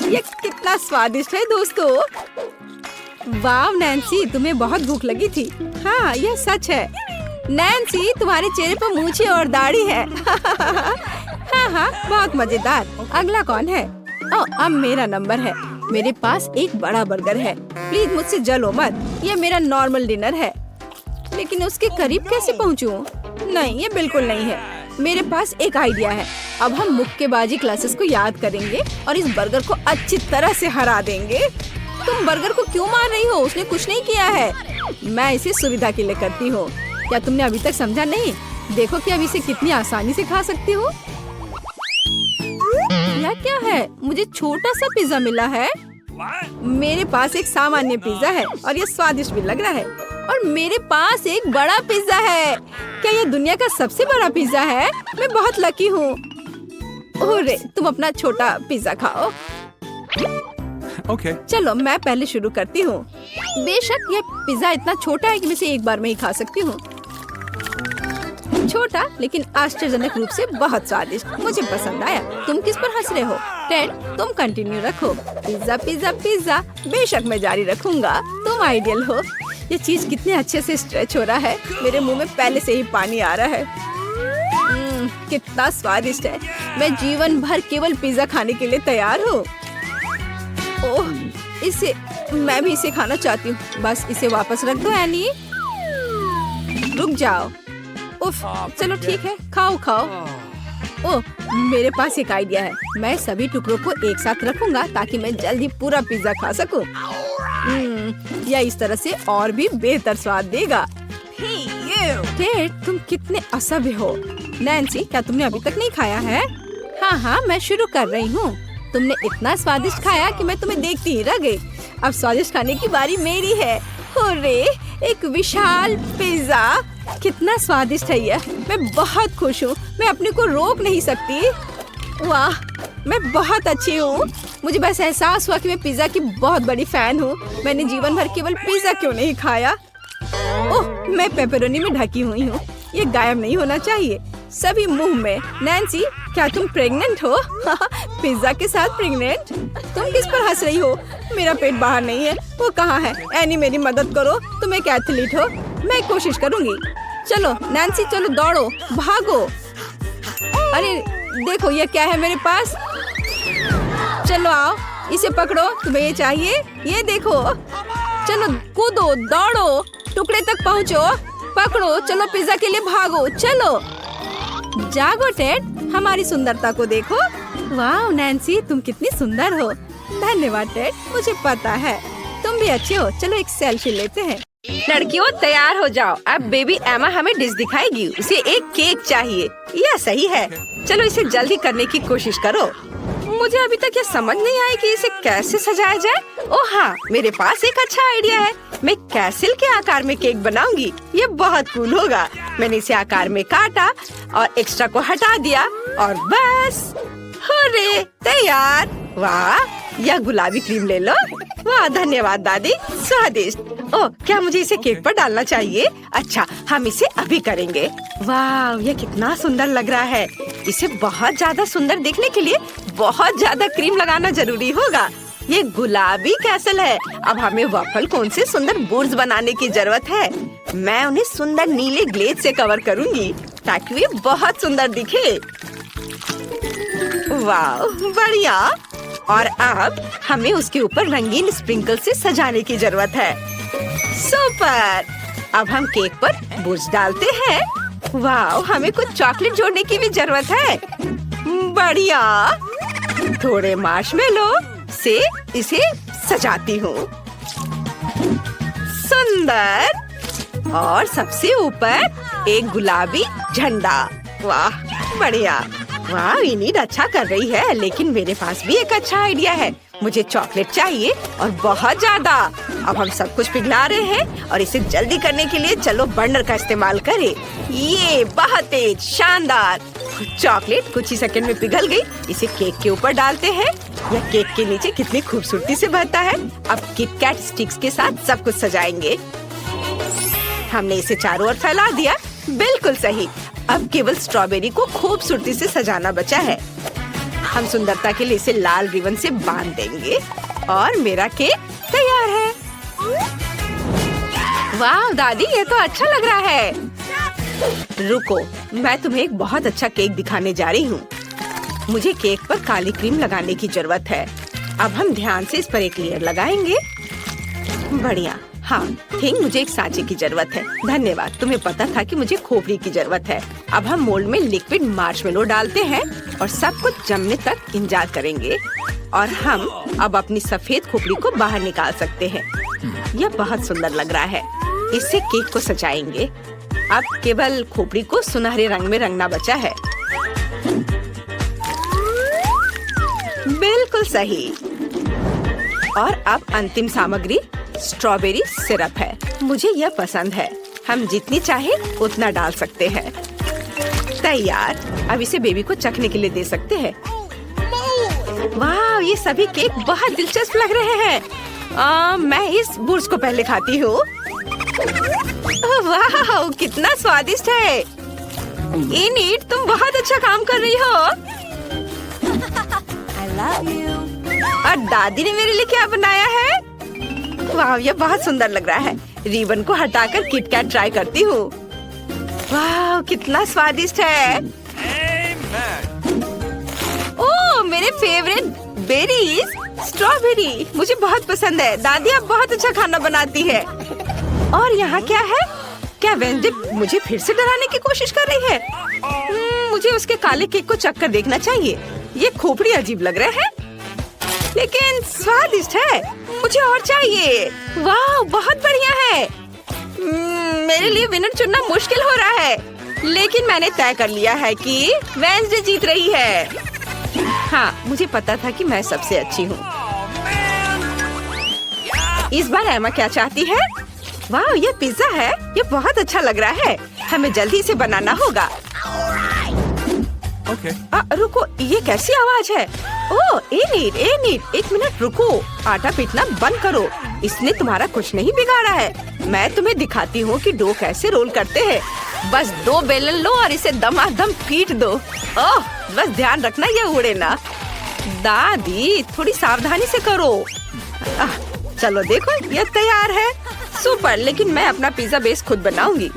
ये कितना स्वादिष्ट है दोस्तों। वाह नैन्सी, तुम्हें बहुत भूख लगी थी। हाँ, यह सच है। नैन्सी, तुम्हारे चेहरे पर मूछें और दाढ़ी है। हाँ, बहुत मजेदार। अगला कौन है? ओह, अब मेरा नंबर है। मेरे पास एक बड़ा बर्गर है। प्लीज मुझसे जलो मत। ये मेरा नॉर्मल डिनर है, लेकिन उसके करीब कैसे पहुँचूं? नहीं, ये बिल्कुल नहीं है। मेरे पास एक आइडिया है। अब हम मुक्केबाजी क्लासेस को याद करेंगे और इस बर्गर को अच्छी तरह से हरा देंगे। तुम बर्गर को क्यों मार रही हो? उसने कुछ नहीं किया है। मैं इसे सुविधा के लिए करती हूँ। क्या तुमने अभी तक समझा नहीं? देखो कि अब इसे कितनी आसानी से खा सकती हूँ। यह क्या है? मुझे छोटा सा पिज्जा मिला है। मेरे पास एक सामान्य पिज्जा है और ये स्वादिष्ट भी लग रहा है। और मेरे पास एक बड़ा पिज्जा है। क्या ये दुनिया का सबसे बड़ा पिज्जा है? मैं बहुत लकी हूँ। ओरे, तुम अपना छोटा पिज्जा खाओ। चलो मैं पहले शुरू करती हूँ। बेशक यह पिज्जा इतना छोटा है कि मैं इसे एक बार में ही खा सकती हूँ। छोटा लेकिन आश्चर्यजनक रूप से बहुत स्वादिष्ट। मुझे पसंद आया। तुम किस पर हंस रहे हो? टेड, तुम कंटिन्यू रखो। Pizza pizza pizza. बेशक मैं जारी रखूंगा। तुम आइडियल हो। ये चीज कितने अच्छे से स्ट्रेच हो रहा है। मेरे मुंह में पहले से ही पानी आ रहा है। कितना स्वादिष्ट है। मैं जीवन भर केवल पिज्जा खाने के लिए तैयार हूँ। ओह, मैं भी इसे खाना चाहती हूँ। बस इसे वापस रख दो एनी। रुक जाओ। उफ, चलो ठीक है, खाओ। ओह, मेरे पास एक आइडिया है। मैं सभी टुकड़ों को एक साथ रखूंगा ताकि मैं जल्दी पूरा पिज्जा खा सकूं। यह इस तरह से और भी बेहतर स्वाद देगा। टेड, तुम कितने असभ्य हो। नैन्सी, क्या तुमने अभी तक नहीं खाया है? हाँ, मैं शुरू कर रही हूँ। तुमने इतना स्वादिष्ट खाया कि मैं तुम्हें देखती ही रह गई। अब स्वादिष्ट खाने की बारी मेरी है। हुर्रे, एक विशाल पिज्जा। कितना स्वादिष्ट है यह। मैं बहुत खुश हूँ। मैं अपने को रोक नहीं सकती। वाह, मैं बहुत अच्छी हूँ। मुझे बस एहसास हुआ कि मैं पिज्जा की बहुत बड़ी फैन हूँ। मैंने जीवन भर केवल पिज्जा क्यों नहीं खाया। ओह, मैं पेपरोनी में ढकी हुई हूँ। ये गायब नहीं होना चाहिए। सभी मुंह में। नैन्सी, क्या तुम प्रेग्नेंट हो? पिज्जा के साथ प्रेग्नेंट? तुम किस पर हंस रही हो? मेरा पेट बाहर नहीं है। वो कहाँ है? एनी, मेरी मदद करो। तुम एक एथलीट हो। मैं कोशिश करूंगी। चलो नैन्सी, चलो दौड़ो, भागो। अरे देखो, ये क्या है मेरे पास? चलो आओ, इसे पकड़ो। तुम्हें ये चाहिए? ये देखो। चलो कूदो, दौड़ो, टुकड़े तक पहुँचो। पकड़ो, चलो पिज्जा के लिए भागो। चलो जागो टेड, हमारी सुंदरता को देखो। वाह नैन्सी, तुम कितनी सुंदर हो। धन्यवाद टेड, मुझे पता है तुम भी अच्छे हो। चलो एक सेल्फी लेते हैं। लड़कियों तैयार हो जाओ। अब बेबी एमा हमें डिश दिखाएगी। उसे एक केक चाहिए। यह सही है। चलो इसे जल्दी करने की कोशिश करो। मुझे अभी तक ये समझ नहीं आया कि इसे कैसे सजाया जाए। ओह हाँ, मेरे पास एक अच्छा आइडिया है। मैं कैसल के आकार में केक बनाऊंगी। ये बहुत कूल होगा। मैंने इसे आकार में काटा और एक्स्ट्रा को हटा दिया और बस हुर्रे, तैयार। वाह, यह गुलाबी क्रीम ले लो। वाह, धन्यवाद दादी, स्वादिष्ट। ओह, क्या मुझे इसे केक पर डालना चाहिए? अच्छा, हम इसे अभी करेंगे। वाह, यह कितना सुंदर लग रहा है। इसे बहुत ज्यादा सुंदर दिखने के लिए बहुत ज्यादा क्रीम लगाना जरूरी होगा। ये गुलाबी कैसल है। अब हमें वफल कोन से सुंदर बोर्ड्स बनाने की जरूरत है। मैं उन्हें सुंदर नीले ग्लेज से कवर करूंगी ताकि वे बहुत सुंदर दिखे। वाह, बढ़िया। और अब हमें उसके ऊपर रंगीन स्प्रिंकल से सजाने की जरूरत है। सुपर! अब हम केक पर बुर्ज डालते हैं। वाह, हमें कुछ चॉकलेट जोड़ने की भी जरूरत है। बढ़िया। थोड़े मार्शमेलो से इसे सजाती हूँ। सुंदर। और सबसे ऊपर एक गुलाबी झंडा। वाह, बढ़िया। वाह, इनीड अच्छा कर रही है, लेकिन मेरे पास भी एक अच्छा आइडिया है। मुझे चॉकलेट चाहिए और बहुत ज्यादा। अब हम सब कुछ पिघला रहे हैं और इसे जल्दी करने के लिए चलो बर्नर का इस्तेमाल करें। ये बहुत तेज, शानदार। चॉकलेट कुछ ही सेकंड में पिघल गई। इसे केक के ऊपर डालते हैं। यह केक के नीचे कितनी खूबसूरती से बहता है। अब किटकैट स्टिक्स के साथ सब कुछ सजाएंगे। हमने इसे चारों ओर फैला दिया। बिल्कुल सही। अब केवल स्ट्रॉबेरी को खूबसूरती से सजाना बचा है। हम सुंदरता के लिए इसे लाल रिबन से बांध देंगे और मेरा केक तैयार है। वाह दादी, ये तो अच्छा लग रहा है। रुको, मैं तुम्हें एक बहुत अच्छा केक दिखाने जा रही हूँ। मुझे केक पर काली क्रीम लगाने की जरूरत है। अब हम ध्यान से इस पर एक लेयर लगाएंगे। बढ़िया। हाँ ठीक, मुझे एक सांचे की जरूरत है। धन्यवाद, तुम्हें पता था कि मुझे खोपड़ी की जरूरत है। अब हम मोल्ड में लिक्विड मार्शमेलो डालते हैं और सब कुछ जमने तक इंतजार करेंगे। और हम अब अपनी सफेद खोपड़ी को बाहर निकाल सकते हैं। यह बहुत सुंदर लग रहा है। इससे केक को सजाएंगे। अब केवल खोपड़ी को सुनहरे रंग में रंगना बचा है। बिल्कुल सही। और अब अंतिम सामग्री स्ट्रॉबेरी सिरप है। मुझे यह पसंद है। हम जितनी चाहे उतना डाल सकते हैं। तैयार। अब इसे बेबी को चखने के लिए दे सकते हैं। वाह, ये सभी केक बहुत दिलचस्प लग रहे हैं। मैं इस बुर्ज को पहले खाती हूँ। वाह, कितना स्वादिष्ट है। इनीड, तुम बहुत अच्छा काम कर रही हो। I love you. और दादी ने मेरे लिए क्या बनाया है? वाह, ये बहुत सुंदर लग रहा है। रिबन को हटाकर किटकैट ट्राई करती हूँ। वाह, कितना स्वादिष्ट है। ओह, मेरे फेवरेट बेरीज, स्ट्रॉबेरी मुझे बहुत पसंद है। दादी आप बहुत अच्छा खाना बनाती है। और यहाँ क्या है? क्या वेंसडे मुझे फिर से डराने की कोशिश कर रही है? मुझे उसके काले केक को चखकर देखना चाहिए। ये खोपड़ी अजीब लग रहा है, लेकिन स्वादिष्ट है। मुझे और चाहिए। वाह, बहुत बढ़िया है। मेरे लिए विनर चुनना मुश्किल हो रहा है, लेकिन मैंने तय कर लिया है कि वेंसडे जीत रही है। हाँ, मुझे पता था कि मैं सबसे अच्छी हूँ। इस बार एमा क्या चाहती है? वाह, ये पिज्जा है। ये बहुत अच्छा लग रहा है। हमें जल्दी इसे बनाना होगा। Okay. रुको, ये कैसी आवाज है? ओह, एनीड, एक मिनट रुको। आटा पीटना बंद करो। इसने तुम्हारा कुछ नहीं बिगाड़ा है। मैं तुम्हें दिखाती हूँ कि डो कैसे रोल करते हैं। बस 2 बेलन लो और इसे दमादम पीट दो। ओह, बस ध्यान रखना ये उड़े ना। दादी, थोड़ी सावधानी से करो। चलो देखो, ये तैयार है। सुपर, लेकिन मैं अपना पिज्जा बेस खुद बनाऊंगी।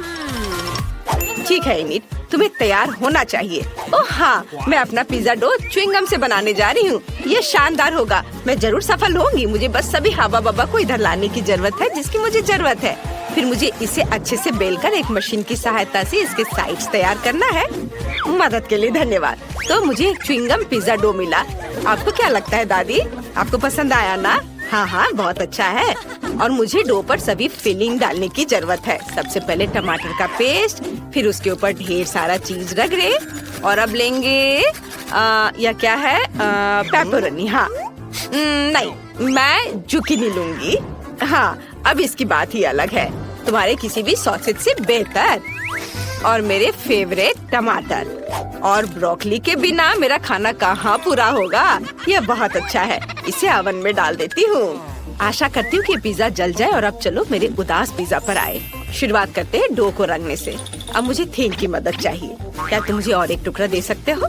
ठीक है इनीड, तुम्हें तैयार होना चाहिए। ओह हाँ, मैं अपना पिज्जा डो च्युइंगम से बनाने जा रही हूँ। ये शानदार होगा। मैं जरूर सफल होंगी। मुझे बस सभी हवा बब्बा को इधर लाने की जरूरत है जिसकी मुझे जरूरत है। फिर मुझे इसे अच्छे से बेलकर एक मशीन की सहायता से इसके साइड्स तैयार करना है। मदद के लिए धन्यवाद। तो मुझे एक च्युइंगम पिज्जा डो मिला। आपको क्या लगता है दादी? आपको पसंद आया ना? हाँ, बहुत अच्छा है। और मुझे डो पर सभी फिलिंग डालने की जरूरत है। सबसे पहले टमाटर का पेस्ट, फिर उसके ऊपर ढेर सारा चीज रगड़े। और अब लेंगे या क्या है, पेपरोनी। हाँ, नहीं, मैं जुकीनी लूंगी। हाँ, अब इसकी बात ही अलग है। तुम्हारे किसी भी सॉसेज से बेहतर। और मेरे फेवरेट टमाटर और ब्रोकली के बिना मेरा खाना कहाँ पूरा होगा। यह बहुत अच्छा है। इसे ओवन में डाल देती हूँ। आशा करती हूँ कि पिज्जा जल जाए। और अब चलो मेरे उदास पिज्जा पर आए। शुरुआत करते हैं डो को रंगने से। अब मुझे थीम की मदद चाहिए। क्या तुम मुझे और एक टुकड़ा दे सकते हो?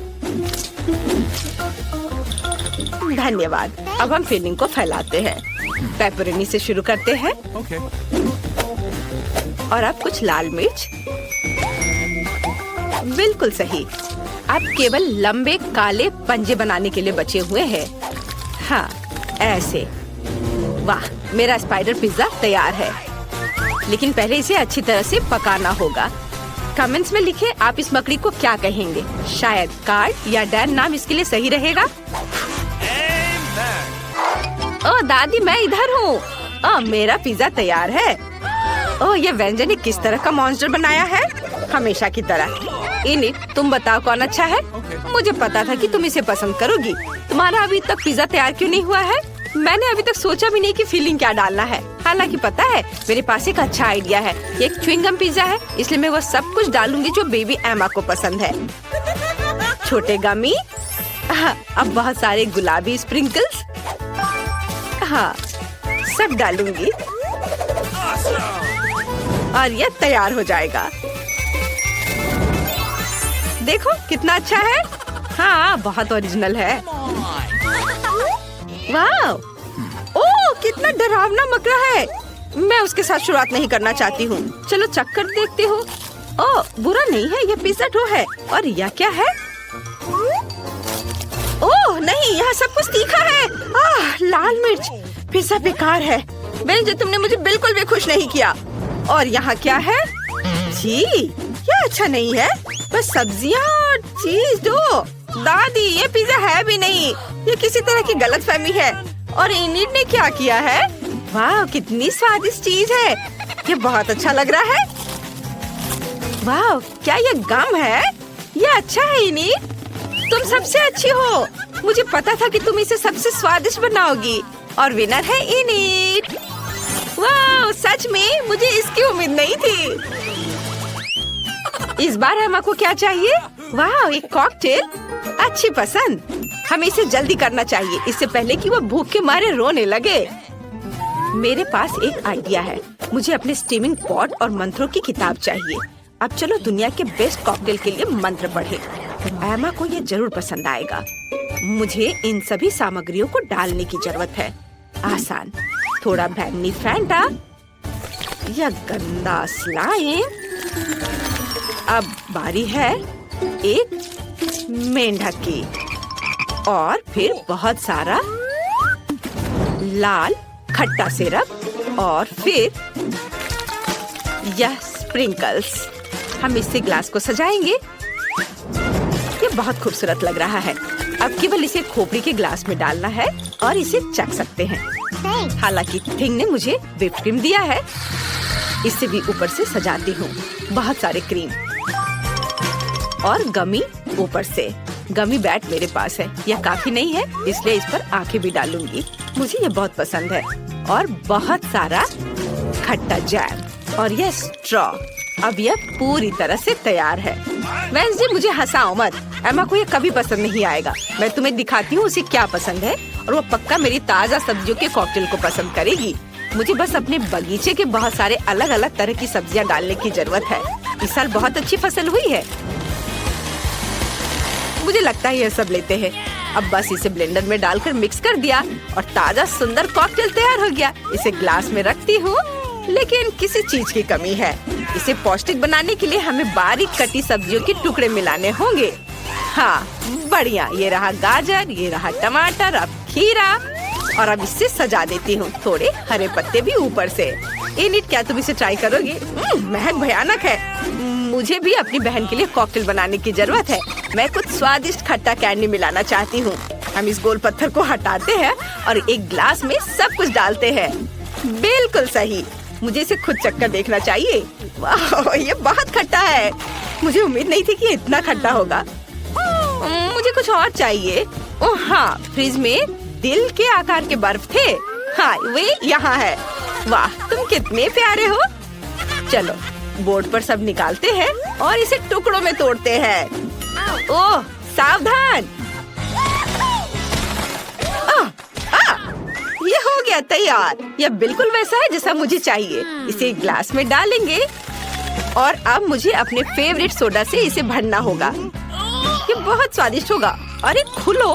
धन्यवाद। अब हम फिलिंग को फैलाते हैं। पेपरोनी से शुरू करते हैं। Okay. और अब कुछ लाल मिर्च। बिल्कुल सही। अब केवल लंबे काले पंजे बनाने के लिए बचे हुए हैं। हाँ, ऐसे। वाह, मेरा स्पाइडर पिज्जा तैयार है। लेकिन पहले इसे अच्छी तरह से पकाना होगा। कमेंट्स में लिखें आप इस मकड़ी को क्या कहेंगे। शायद कार्ड या डैन नाम इसके लिए सही रहेगा। ओह दादी, मैं इधर हूँ। मेरा पिज्जा तैयार है। ओह, ये व्यंजन ने किस तरह का मॉन्स्टर बनाया है? हमेशा की तरह। इनिट, तुम बताओ कौन अच्छा है? मुझे पता था कि तुम इसे पसंद करोगी। तुम्हारा अभी तक पिज्जा तैयार क्यों नहीं हुआ है? मैंने अभी तक सोचा भी नहीं कि फीलिंग क्या डालना है। हालांकि पता है, मेरे पास एक अच्छा आइडिया है। ये एक च्युइंगम पिज्जा है, इसलिए मैं वो सब कुछ डालूंगी जो बेबी एमा को पसंद है। छोटे गमी, अब बहुत सारे गुलाबी स्प्रिंकल्स, हाँ सब डालूंगी और ये तैयार हो जाएगा। देखो कितना अच्छा है। हाँ, बहुत ओरिजिनल है। वाह, ओह कितना डरावना मकड़ा है। मैं उसके साथ शुरुआत नहीं करना चाहती हूँ। चलो चक्कर देखते हो। ओह, बुरा नहीं है, ये पिज्जा डो है। और यह क्या है? ओह नहीं, यहाँ सब कुछ तीखा है। लाल मिर्च। पिज्जा बेकार है। बेंजी, तुमने मुझे बिल्कुल भी खुश नहीं किया। और यहाँ क्या है? जी, ये अच्छा नहीं है। बस सब्जियाँ और चीज दो। दादी, ये पिज्जा है भी नहीं। ये किसी तरह की गलतफहमी है। और इनिट ने क्या किया है? वाह, कितनी स्वादिष्ट चीज है। ये बहुत अच्छा लग रहा है। वाह, क्या ये गम है? ये अच्छा है इनिट। तुम सबसे अच्छी हो। मुझे पता था कि तुम इसे सबसे स्वादिष्ट बनाओगी। और विनर है इनिट। वाह, सच में मुझे इसकी उम्मीद नहीं थी। इस बार एमा को क्या चाहिए? वाह, एक कॉकटेल। अच्छी पसंद। हमें इसे जल्दी करना चाहिए, इससे पहले कि वो भूख के मारे रोने लगे। मेरे पास एक आइडिया है। मुझे अपने स्टीमिंग पॉट और मंत्रों की किताब चाहिए। अब चलो दुनिया के बेस्ट कॉकटेल के लिए मंत्र पढ़े। एमा को ये जरूर पसंद आएगा। मुझे इन सभी सामग्रियों को डालने की जरूरत है। आसान, थोड़ा बैंगनी फैंटा, यह गंदा स्लाइम। अब बारी है एक मेंढक की। और फिर बहुत सारा लाल खट्टा सिरप और फिर यह स्प्रिंकल्स। हम इससे ग्लास को सजाएंगे। ये बहुत खूबसूरत लग रहा है। अब केवल इसे खोपड़ी के ग्लास में डालना है और इसे चख सकते हैं। हालांकि थिंग ने मुझे व्हिप क्रीम दिया है। इसे भी ऊपर से सजाती हूँ। बहुत सारे क्रीम और गमी ऊपर से। गमी बैट मेरे पास है। यह काफी नहीं है, इसलिए इस पर आंखें भी डालूंगी। मुझे ये बहुत पसंद है। और बहुत सारा खट्टा जैम और यह स्ट्रॉ। अब यह पूरी तरह से तैयार है। वेंसडे, मुझे हंसाओ मत। एमा को ये कभी पसंद नहीं आएगा। मैं तुम्हें दिखाती हूँ उसे क्या पसंद है और वो पक्का मेरी ताजा सब्जियों के कॉकटेल को पसंद करेगी। मुझे बस अपने बगीचे के बहुत सारे अलग अलग तरह की सब्जियाँ डालने की जरूरत है। इस साल बहुत अच्छी फसल हुई है। मुझे लगता है यह सब लेते हैं। अब बस इसे ब्लेंडर में डालकर मिक्स कर दिया और ताजा सुंदर कॉकटेल तैयार हो गया। इसे ग्लास में रखती हूँ, लेकिन किसी चीज की कमी है। इसे पौष्टिक बनाने के लिए हमें बारीक कटी सब्जियों के टुकड़े मिलाने होंगे। हाँ, बढ़िया। ये रहा गाजर, ये रहा टमाटर, अब खीरा। और अब इससे सजा देती हूँ। थोड़े हरे पत्ते भी ऊपर से। इनिट, क्या तुम इसे ट्राई करोगी? महक भयानक है। मुझे भी अपनी बहन के लिए कॉकटेल बनाने की जरूरत है। मैं कुछ स्वादिष्ट खट्टा कैंडी मिलाना चाहती हूँ। हम इस गोल पत्थर को हटाते हैं और एक ग्लास में सब कुछ डालते हैं। बिल्कुल सही। मुझे इसे खुद चक्कर देखना चाहिए। वाह, ये बहुत खट्टा है। मुझे उम्मीद नहीं थी कि इतना खट्टा होगा। मुझे कुछ और चाहिए। ओह हाँ, फ्रिज में दिल के आकार के बर्फ थे। हाँ, वे यहाँ है। वाह, तुम कितने प्यारे हो। चलो बोर्ड पर सब निकालते हैं और इसे टुकड़ों में तोड़ते हैं। ओह, सावधान। ये हो गया तैयार। यह बिल्कुल वैसा है जैसा मुझे चाहिए। इसे एक ग्लास में डालेंगे और अब मुझे अपने फेवरेट सोडा से इसे भरना होगा। ये बहुत स्वादिष्ट होगा। अरे खुलो।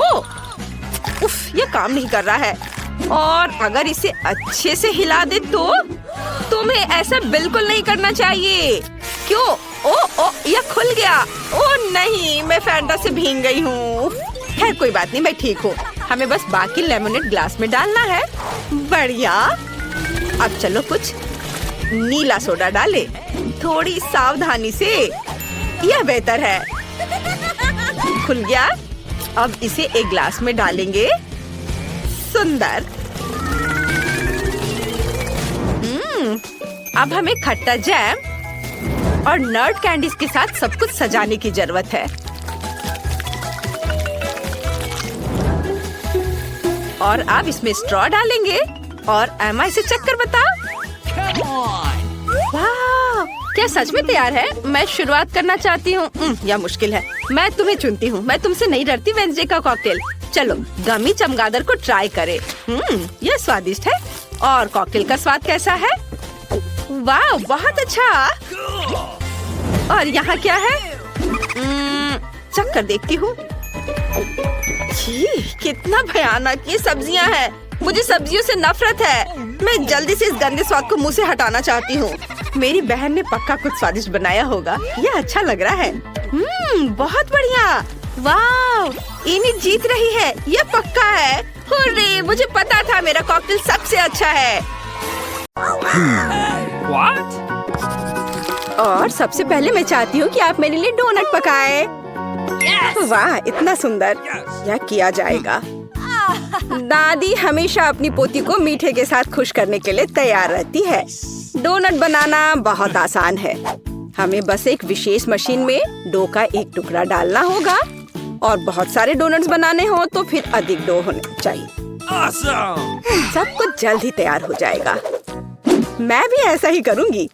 उफ, ये काम नहीं कर रहा है। और अगर इसे अच्छे से हिला दे तो तुम्हें ऐसा बिल्कुल नहीं करना चाहिए। क्यों? ओ, यह खुल गया। ओ नहीं, मैं फैंटा से भीग गई हूँ। खैर कोई बात नहीं, मैं ठीक हूँ। हमें बस बाकी लेमोनेड ग्लास में डालना है। बढ़िया। अब चलो कुछ नीला सोडा डाले, थोड़ी सावधानी से। यह बेहतर है। खुल गया। अब इसे एक ग्लास में डालेंगे। सुंदर। अब हमें खट्टा जैम और नट कैंडीज के साथ सब कुछ सजाने की जरूरत है। और अब इसमें स्ट्रॉ डालेंगे और एमा इसे चेक कर बता। वाह, क्या सच में तैयार है? मैं शुरुआत करना चाहती हूँ। यह मुश्किल है। मैं तुम्हें चुनती हूँ। मैं तुमसे नहीं डरती। वेडनेसडे का कॉकटेल। चलो गमी चमगादड़ को ट्राई करें। यह स्वादिष्ट है। और कॉकटेल का स्वाद कैसा है? वाह, बहुत अच्छा। और यहाँ क्या है? चख कर देखती हूँ। कितना भयानक ये सब्जियाँ हैं। मुझे सब्जियों से नफरत है। मैं जल्दी से इस गंदे स्वाद को मुंह से हटाना चाहती हूँ। मेरी बहन ने पक्का कुछ स्वादिष्ट बनाया होगा। यह अच्छा लग रहा है। बहुत बढ़िया। वाह, एमी जीत रही है। यह पक्का है। हुर्रे, मुझे पता था मेरा कॉकटेल सबसे अच्छा है। What? और सबसे पहले मैं चाहती हूँ कि आप मेरे लिए डोनट पकाएं। Yes! वाह, इतना सुंदर। यह किया जाएगा। दादी हमेशा अपनी पोती को मीठे के साथ खुश करने के लिए तैयार रहती है। डोनट बनाना बहुत आसान है। हमें बस एक विशेष मशीन में डो का एक टुकड़ा डालना होगा। और बहुत सारे डोनट्स बनाने हो तो फिर अधिक डो होने चाहिए। Awesome! सब कुछ जल्द ही तैयार हो जाएगा। मैं भी ऐसा ही करूंगी।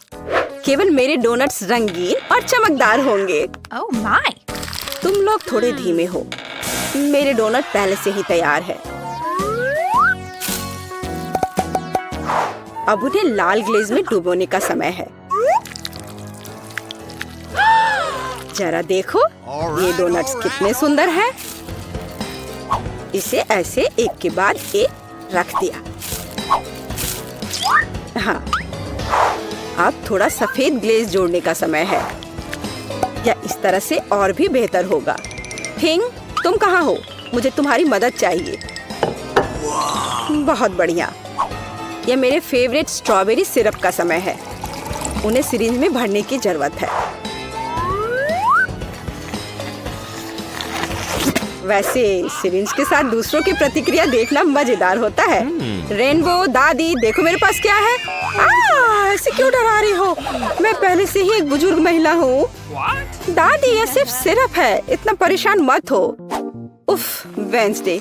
केवल मेरे डोनट्स रंगीन और चमकदार होंगे। Oh my! तुम लोग थोड़े धीमे हो। मेरे डोनट पहले से ही तैयार है। अब उन्हें लाल ग्लेज में डुबोने का समय है। जरा देखो, ये डोनट्स कितने सुंदर हैं। इसे ऐसे एक के बाद एक रख दिया। हाँ, अब थोड़ा सफेद ग्लेज जोड़ने का समय है। या इस तरह से और भी बेहतर होगा। हिंग, तुम कहाँ हो? मुझे तुम्हारी मदद चाहिए। बहुत बढ़िया। यह मेरे फेवरेट स्ट्रॉबेरी सिरप का समय है। उन्हें सिरिंज में भरने की जरूरत है। वैसे सिरिंज के साथ दूसरों की प्रतिक्रिया देखना मजेदार होता है। रेनबो, दादी, देखो मेरे पास क्या है। ऐसे क्यों डरा रही हो? मैं पहले से ही एक बुजुर्ग महिला हूँ। दादी, यह सिर्फ सिरप है। इतना परेशान मत हो। उफ, वेडनेसडे,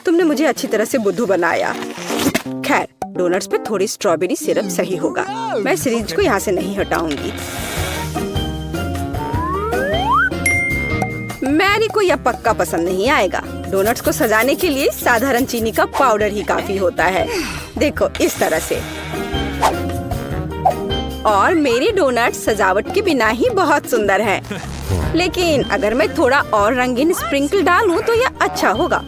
तुमने मुझे अच्छी तरह से बुद्धू बनाया। खैर, डोनट्स पे थोड़ी स्ट्रॉबेरी सिरप सही होगा। मैं सिरिंज को यहाँ से नहीं हटाऊंगी। मैरी को यह पक्का पसंद नहीं आएगा। डोनट्स को सजाने के लिए साधारण चीनी का पाउडर ही काफी होता है। देखो, इस तरह से। और मेरे डोनट्स सजावट के बिना ही बहुत सुंदर हैं। लेकिन अगर मैं थोड़ा और रंगीन स्प्रिंकल डालूं तो यह अच्छा होगा।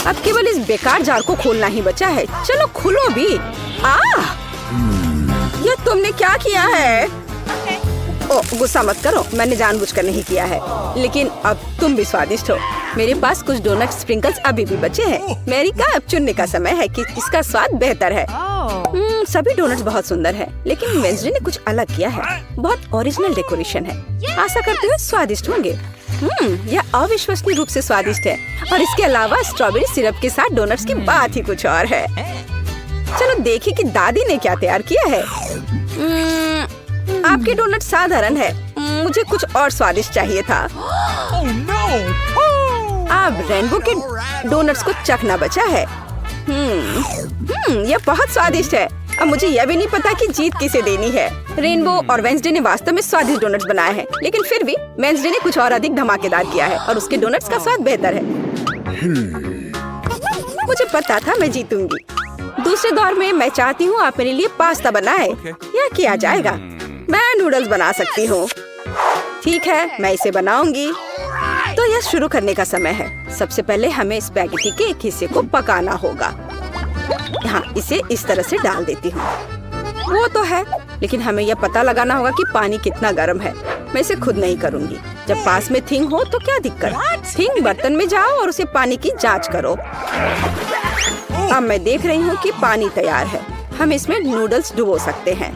अब केवल इस बेकार जार को खोलना ही बचा है। चलो खुलो भी। यह तुमने क्या किया है? ओह, गुस्सा मत करो, मैंने जानबूझकर नहीं किया है। लेकिन अब तुम भी स्वादिष्ट हो। मेरे पास कुछ डोनट स्प्रिंकल्स अभी भी बचे हैं। मैरी का अब चुनने का समय है कि इसका स्वाद बेहतर है। सभी डोनट्स बहुत सुंदर है, लेकिन वेडनेसडे ने कुछ अलग किया है। बहुत ओरिजिनल डेकोरेशन है। आशा करते हुए स्वादिष्ट होंगे। यह अविश्वसनीय रूप से स्वादिष्ट है। और इसके अलावा स्ट्रॉबेरी सिरप के साथ डोनट्स की बात ही कुछ और है। चलो देखिए कि दादी ने क्या तैयार किया है। आपके डोनट साधारण है। मुझे कुछ और स्वादिष्ट चाहिए था। Oh no! अब रेनबो के डोनट्स को चखना बचा है। यह बहुत स्वादिष्ट है। अब मुझे यह भी नहीं पता कि जीत किसे देनी है। रेनबो और वेडनेसडे ने वास्तव में स्वादिष्ट डोनट्स बनाए हैं, लेकिन फिर भी वेडनेसडे ने कुछ और अधिक धमाकेदार किया है और उसके डोनट्स का स्वाद बेहतर है। मुझे पता था मैं जीतूंगी। दूसरे दौर में मैं चाहती हूँ आप मेरे लिए पास्ता बनाए। यह किया जाएगा। मैं नूडल्स बना सकती हूँ। ठीक है, मैं इसे बनाऊंगी। तो यह शुरू करने का समय है। सबसे पहले हमें स्पैगेटी के एक हिस्से को पकाना होगा। यहाँ इसे इस तरह से डाल देती हूँ। वो तो है, लेकिन हमें यह पता लगाना होगा कि पानी कितना गर्म है। मैं इसे खुद नहीं करूँगी। जब पास में थिंग हो तो क्या दिक्कत। थिंग बर्तन में जाओ और उसे पानी की जांच करो। अब मैं देख रही हूँ कि पानी तैयार है। हम इसमें नूडल्स डुबो सकते हैं।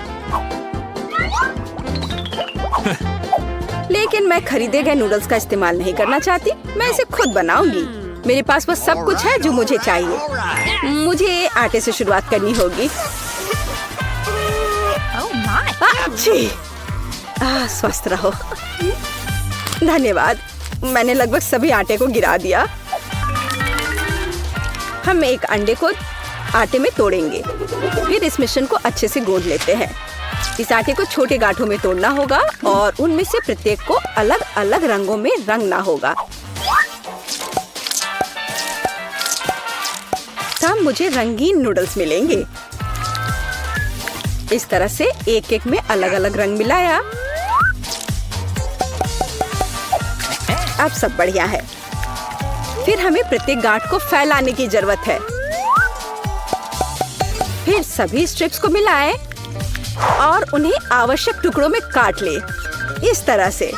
लेकिन मैं खरीदे गए नूडल्स का इस्तेमाल नहीं करना चाहती। मैं इसे खुद बनाऊंगी। मेरे पास वो सब कुछ है जो मुझे चाहिए। मुझे आटे से शुरुआत करनी होगी। अच्छी। स्वस्थ रहो। धन्यवाद। मैंने लगभग सभी आटे को गिरा दिया। हम एक अंडे को आटे में तोड़ेंगे। फिर इस मिश्रण को अच्छे से गूंथ लेते हैं। इस आटे को छोटे गांठों में तोड़ना होगा और उनमें से प्रत्येक को अलग अलग रंगों में रंगना होगा। तब मुझे रंगीन नूडल्स मिलेंगे। इस तरह से एक एक में अलग अलग रंग मिलाया। अब सब बढ़िया है। फिर हमें प्रत्येक गांठ को फैलाने की जरूरत है। फिर सभी स्ट्रिप्स को मिलाएं और उन्हें आवश्यक टुकड़ों में काट ले। इस तरह से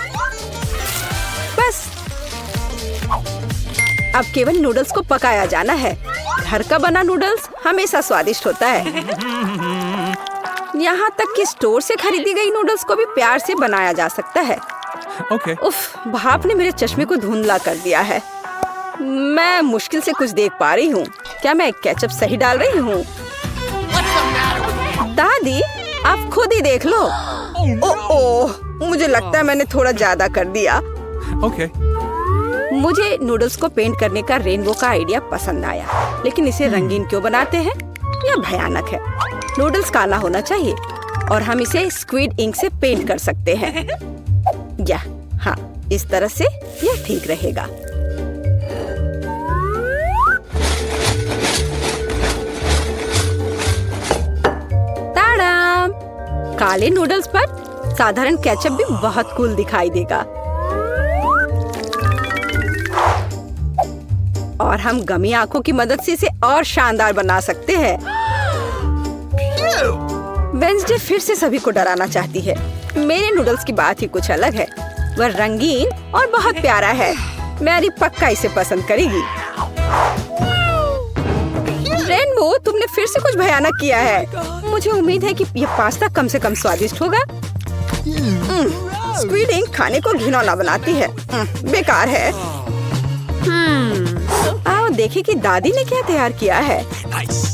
बस। अब केवल नूडल्स को पकाया जाना है। घर का बना नूडल्स हमेशा स्वादिष्ट होता है। यहाँ तक कि स्टोर से खरीदी गई नूडल्स को भी प्यार से बनाया जा सकता है। उफ, भाप ने मेरे चश्मे को धुंधला कर दिया है। मैं मुश्किल से कुछ देख पा रही हूँ। क्या मैं केचप सही डाल रही हूँ? दादी, आप खुद ही देख लो। ओह, मुझे लगता है मैंने थोड़ा ज्यादा कर दिया। मुझे नूडल्स को पेंट करने का रेनबो का आइडिया पसंद आया, लेकिन इसे रंगीन क्यों बनाते हैं? यह भयानक है। नूडल्स काला होना चाहिए और हम इसे स्क्विड इंक से पेंट कर सकते हैं। या हाँ, इस तरह से यह ठीक रहेगा। ताड़ाम! काले नूडल्स पर साधारण केचप भी बहुत कूल दिखाई देगा। और हम गमी आंखों की मदद से इसे और शानदार बना सकते हैं। वेंसडे फिर से सभी को डराना चाहती है। मेरे नूडल्स की बात ही कुछ अलग है। वह रंगीन और बहुत प्यारा है। मैरी पक्का इसे पसंद करेगी। रेनबो, तुमने फिर से कुछ भयानक किया है। मुझे उम्मीद है कि यह पास्ता कम से कम स्वादिष्ट होगा। स्क्विड इंक खाने को घिनौना बनाती है। बेकार है। आओ देखें कि दादी ने क्या तैयार किया है।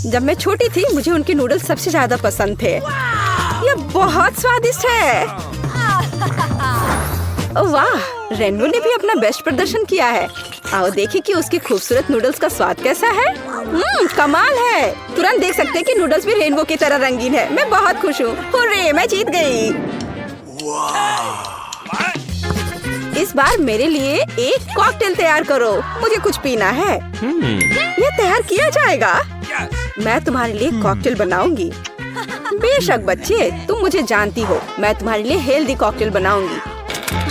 जब मैं छोटी थी मुझे उनके नूडल्स सबसे ज्यादा पसंद थे। यह बहुत स्वादिष्ट है। वाह, रेनबो ने भी अपना बेस्ट प्रदर्शन किया है। आओ देखें कि उसके खूबसूरत नूडल्स का स्वाद कैसा है। कमाल है। तुरंत देख सकते हैं कि नूडल्स भी रेनबो की तरह रंगीन है। मैं बहुत खुश हूँ। हुर्रे, मैं जीत गई। इस बार मेरे लिए एक कॉकटेल तैयार करो। मुझे कुछ पीना है। यह तैयार किया जाएगा। मैं तुम्हारे लिए कॉकटेल बनाऊंगी। बेशक बच्चे, तुम मुझे जानती हो। मैं तुम्हारे लिए हेल्दी कॉकटेल बनाऊंगी।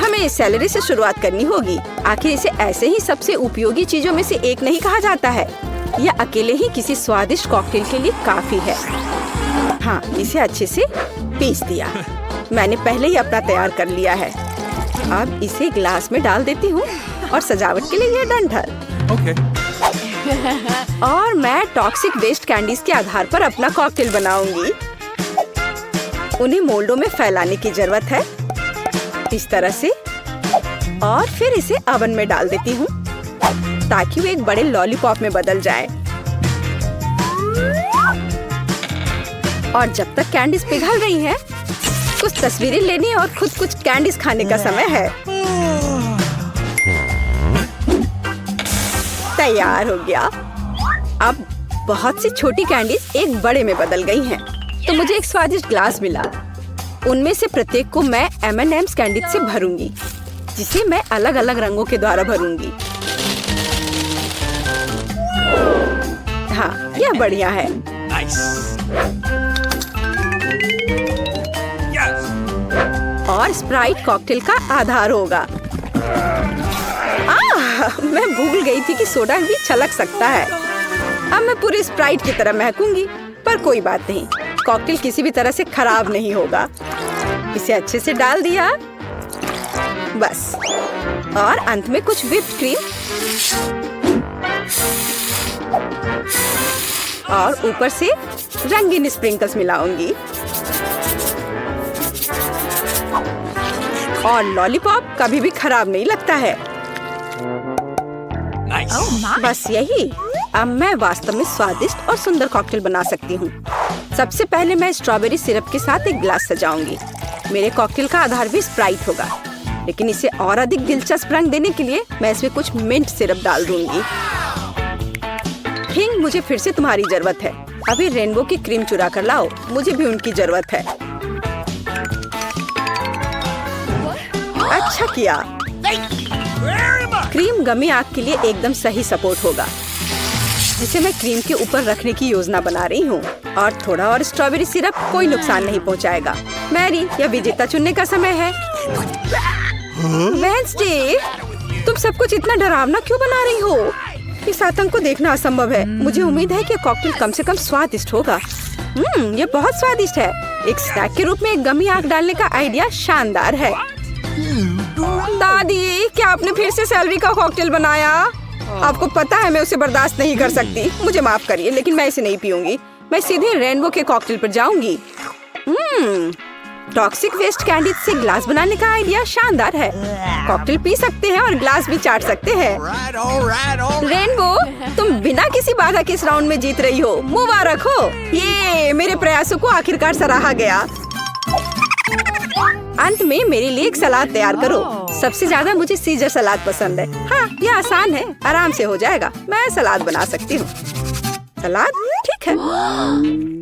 हमें सेलेरी से शुरुआत करनी होगी। आखिर इसे ऐसे ही सबसे उपयोगी चीजों में से एक नहीं कहा जाता है। यह अकेले ही किसी स्वादिष्ट कॉकटेल के लिए काफी है। हाँ, इसे अच्छे से पीस दिया। मैंने पहले ही अपना तैयार कर लिया है। अब इसे ग्लास में डाल देती हूँ और सजावट के लिए ये डंठल। और मैं टॉक्सिक वेस्ट कैंडीज के आधार पर अपना कॉकटेल बनाऊंगी। उन्हें मोल्डों में फैलाने की जरूरत है, इस तरह से। और फिर इसे ओवन में डाल देती हूँ ताकि वो एक बड़े लॉलीपॉप में बदल जाए। और जब तक कैंडीज पिघल रही हैं, कुछ तस्वीरें लेनी और खुद कुछ कैंडीज खाने का समय है। तैयार हो गया। अब बहुत सी छोटी कैंडीज एक बड़े में बदल गई हैं, तो मुझे एक स्वादिष्ट ग्लास मिला। उनमें से प्रत्येक को मैं M&M's कैंडीज से भरूंगी, जिसे मैं अलग अलग रंगों के द्वारा भरूंगी। हाँ, यह बढ़िया है। और स्प्राइट कॉकटेल का आधार होगा। मैं भूल गई थी कि सोडा भी छलक सकता है। अब मैं पूरे स्प्राइट की तरह महकूंगी, पर कोई बात नहीं। कॉकटेल किसी भी तरह से खराब नहीं होगा। इसे अच्छे से डाल दिया। बस, और अंत में कुछ व्हिप्ड क्रीम और ऊपर से रंगीन स्प्रिंकल्स मिलाऊंगी। और लॉलीपॉप कभी भी खराब नहीं लगता है। Nice. बस यही। अब मैं वास्तव में स्वादिष्ट और सुंदर कॉकटेल बना सकती हूँ। सबसे पहले मैं स्ट्रॉबेरी सिरप के साथ एक ग्लास सजाऊंगी। मेरे कॉकटेल का आधार भी स्प्राइट होगा, लेकिन इसे और अधिक दिलचस्प रंग देने के लिए मैं इसमें कुछ मिंट सिरप डाल दूंगी। हिंग, मुझे फिर से तुम्हारी जरूरत है। अभी रेनबो की क्रीम चुरा कर लाओ, मुझे भी उनकी जरूरत है। अच्छा किया। Very much. क्रीम गमी आग के लिए एकदम सही सपोर्ट होगा, जिसे मैं क्रीम के ऊपर रखने की योजना बना रही हूँ। और थोड़ा और स्ट्रॉबेरी सिरप कोई नुकसान नहीं पहुँचाएगा। मैरी, यह विजेता चुनने का समय है। वेडनेसडे, तुम सब कुछ इतना डरावना क्यों बना रही हो? इस आतंक को देखना असंभव है। मुझे उम्मीद है कि कॉकटेल कम से कम स्वादिष्ट होगा। ये बहुत स्वादिष्ट है। एक स्नैक के रूप में एक गमी आग डालने का आइडिया शानदार है। दादी, क्या आपने फिर से सैलरी का कॉकटेल बनाया? आपको पता है मैं उसे बर्दाश्त नहीं कर सकती। मुझे माफ करिए, लेकिन मैं इसे नहीं पीऊंगी। मैं सीधे रेनबो के कॉकटेल पर जाऊंगी। टॉक्सिक वेस्ट कैंडी से ग्लास बनाने का आइडिया शानदार है। कॉकटेल पी सकते हैं और ग्लास भी चाट सकते हैं। All right. रेनबो, तुम बिना किसी बाधा के इस राउंड में जीत रही हो। मुबारक हो। ये मेरे प्रयासों को आखिरकार सराहा गया। अंत में मेरे लिए एक सलाद तैयार करो। सबसे ज्यादा मुझे सीजर सलाद पसंद है। हाँ, ये आसान है, आराम से हो जाएगा। मैं सलाद बना सकती हूँ। सलाद ठीक है।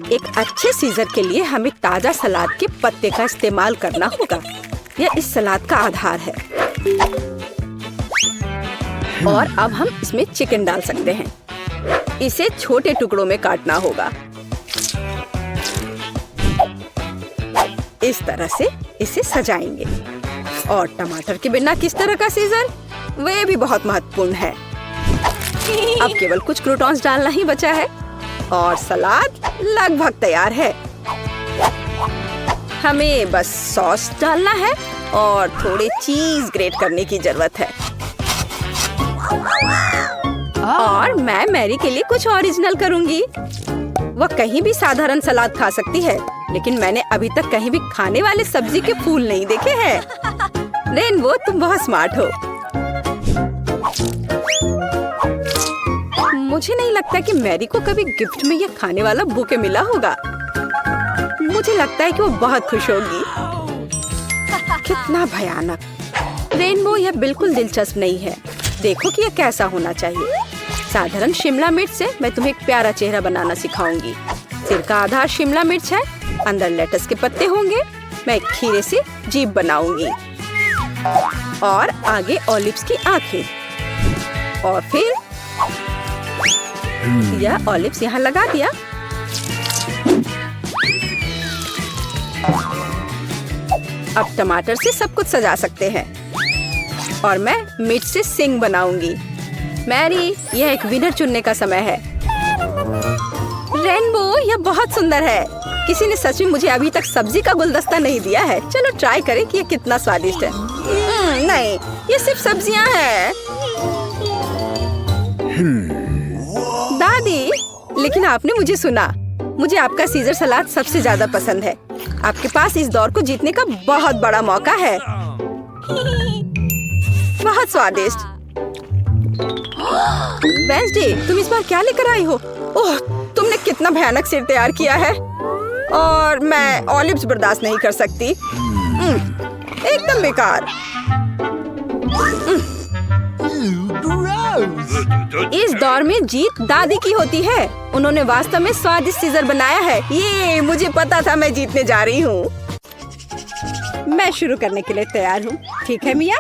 एक अच्छे सीजर के लिए हमें ताजा सलाद के पत्ते का इस्तेमाल करना होगा। यह इस सलाद का आधार है। और अब हम इसमें चिकन डाल सकते हैं। इसे छोटे टुकड़ों में काटना होगा। इस तरह से इसे सजाएंगे। और टमाटर के बिना किस तरह का सीजर, वे भी बहुत महत्वपूर्ण है। अब केवल कुछ क्रूटॉन्स डालना ही बचा है और सलाद लगभग तैयार है। हमें बस सॉस डालना है और थोड़े चीज ग्रेट करने की जरूरत है। और मैं मैरी के लिए कुछ ओरिजिनल करूंगी। वह कहीं भी साधारण सलाद खा सकती है, लेकिन मैंने अभी तक कहीं भी खाने वाले सब्जी के फूल नहीं देखे हैं। रेनबो, तुम बहुत स्मार्ट हो। मुझे नहीं लगता कि मैरी को कभी गिफ्ट में यह खाने वाला बुके मिला होगा। मुझे लगता है कि वो बहुत खुश होगी। कितना भयानक। रेनबो, यह बिल्कुल दिलचस्प नहीं है। देखो कि यह कैसा होना चाहिए। साधारण शिमला मिर्च से मैं तुम्हें एक प्यारा चेहरा बनाना सिखाऊंगी। सिर का आधार शिमला मिर्च है, अंदर लेटस के पत्ते होंगे। मैं एक खीरे से जीभ बनाऊंगी और आगे ऑलिव्स की आंखें। और फिर यह ऑलिव्स यहाँ लगा दिया। अब टमाटर से सब कुछ सजा सकते हैं। और मैं मिर्च से सिंग बनाऊंगी। मैरी, यह एक विनर चुनने का समय है। रेनबो, यह बहुत सुंदर है। किसी ने सच में मुझे अभी तक सब्जी का गुलदस्ता नहीं दिया है। चलो ट्राई करें कि यह कितना स्वादिष्ट है। नहीं, ये सिर्फ सब्जियां हैं। दादी, लेकिन आपने मुझे सुना। मुझे आपका सीजर सलाद सबसे ज्यादा पसंद है। आपके पास इस दौर को जीतने का बहुत बड़ा मौका है। बहुत स्वादिष्ट। वेडनेसडे, तुम इस बार क्या लेकर आई हो? ओह, तुमने कितना भयानक सिर तैयार किया है। और मैं ऑलिव्स बर्दाश्त नहीं कर सकती। एकदम बेकार। इस दौर में जीत दादी की होती है। उन्होंने वास्तव में स्वादिष्ट सीजर बनाया है। ये मुझे पता था मैं जीतने जा रही हूँ। मैं शुरू करने के लिए तैयार हूँ। ठीक है मिया?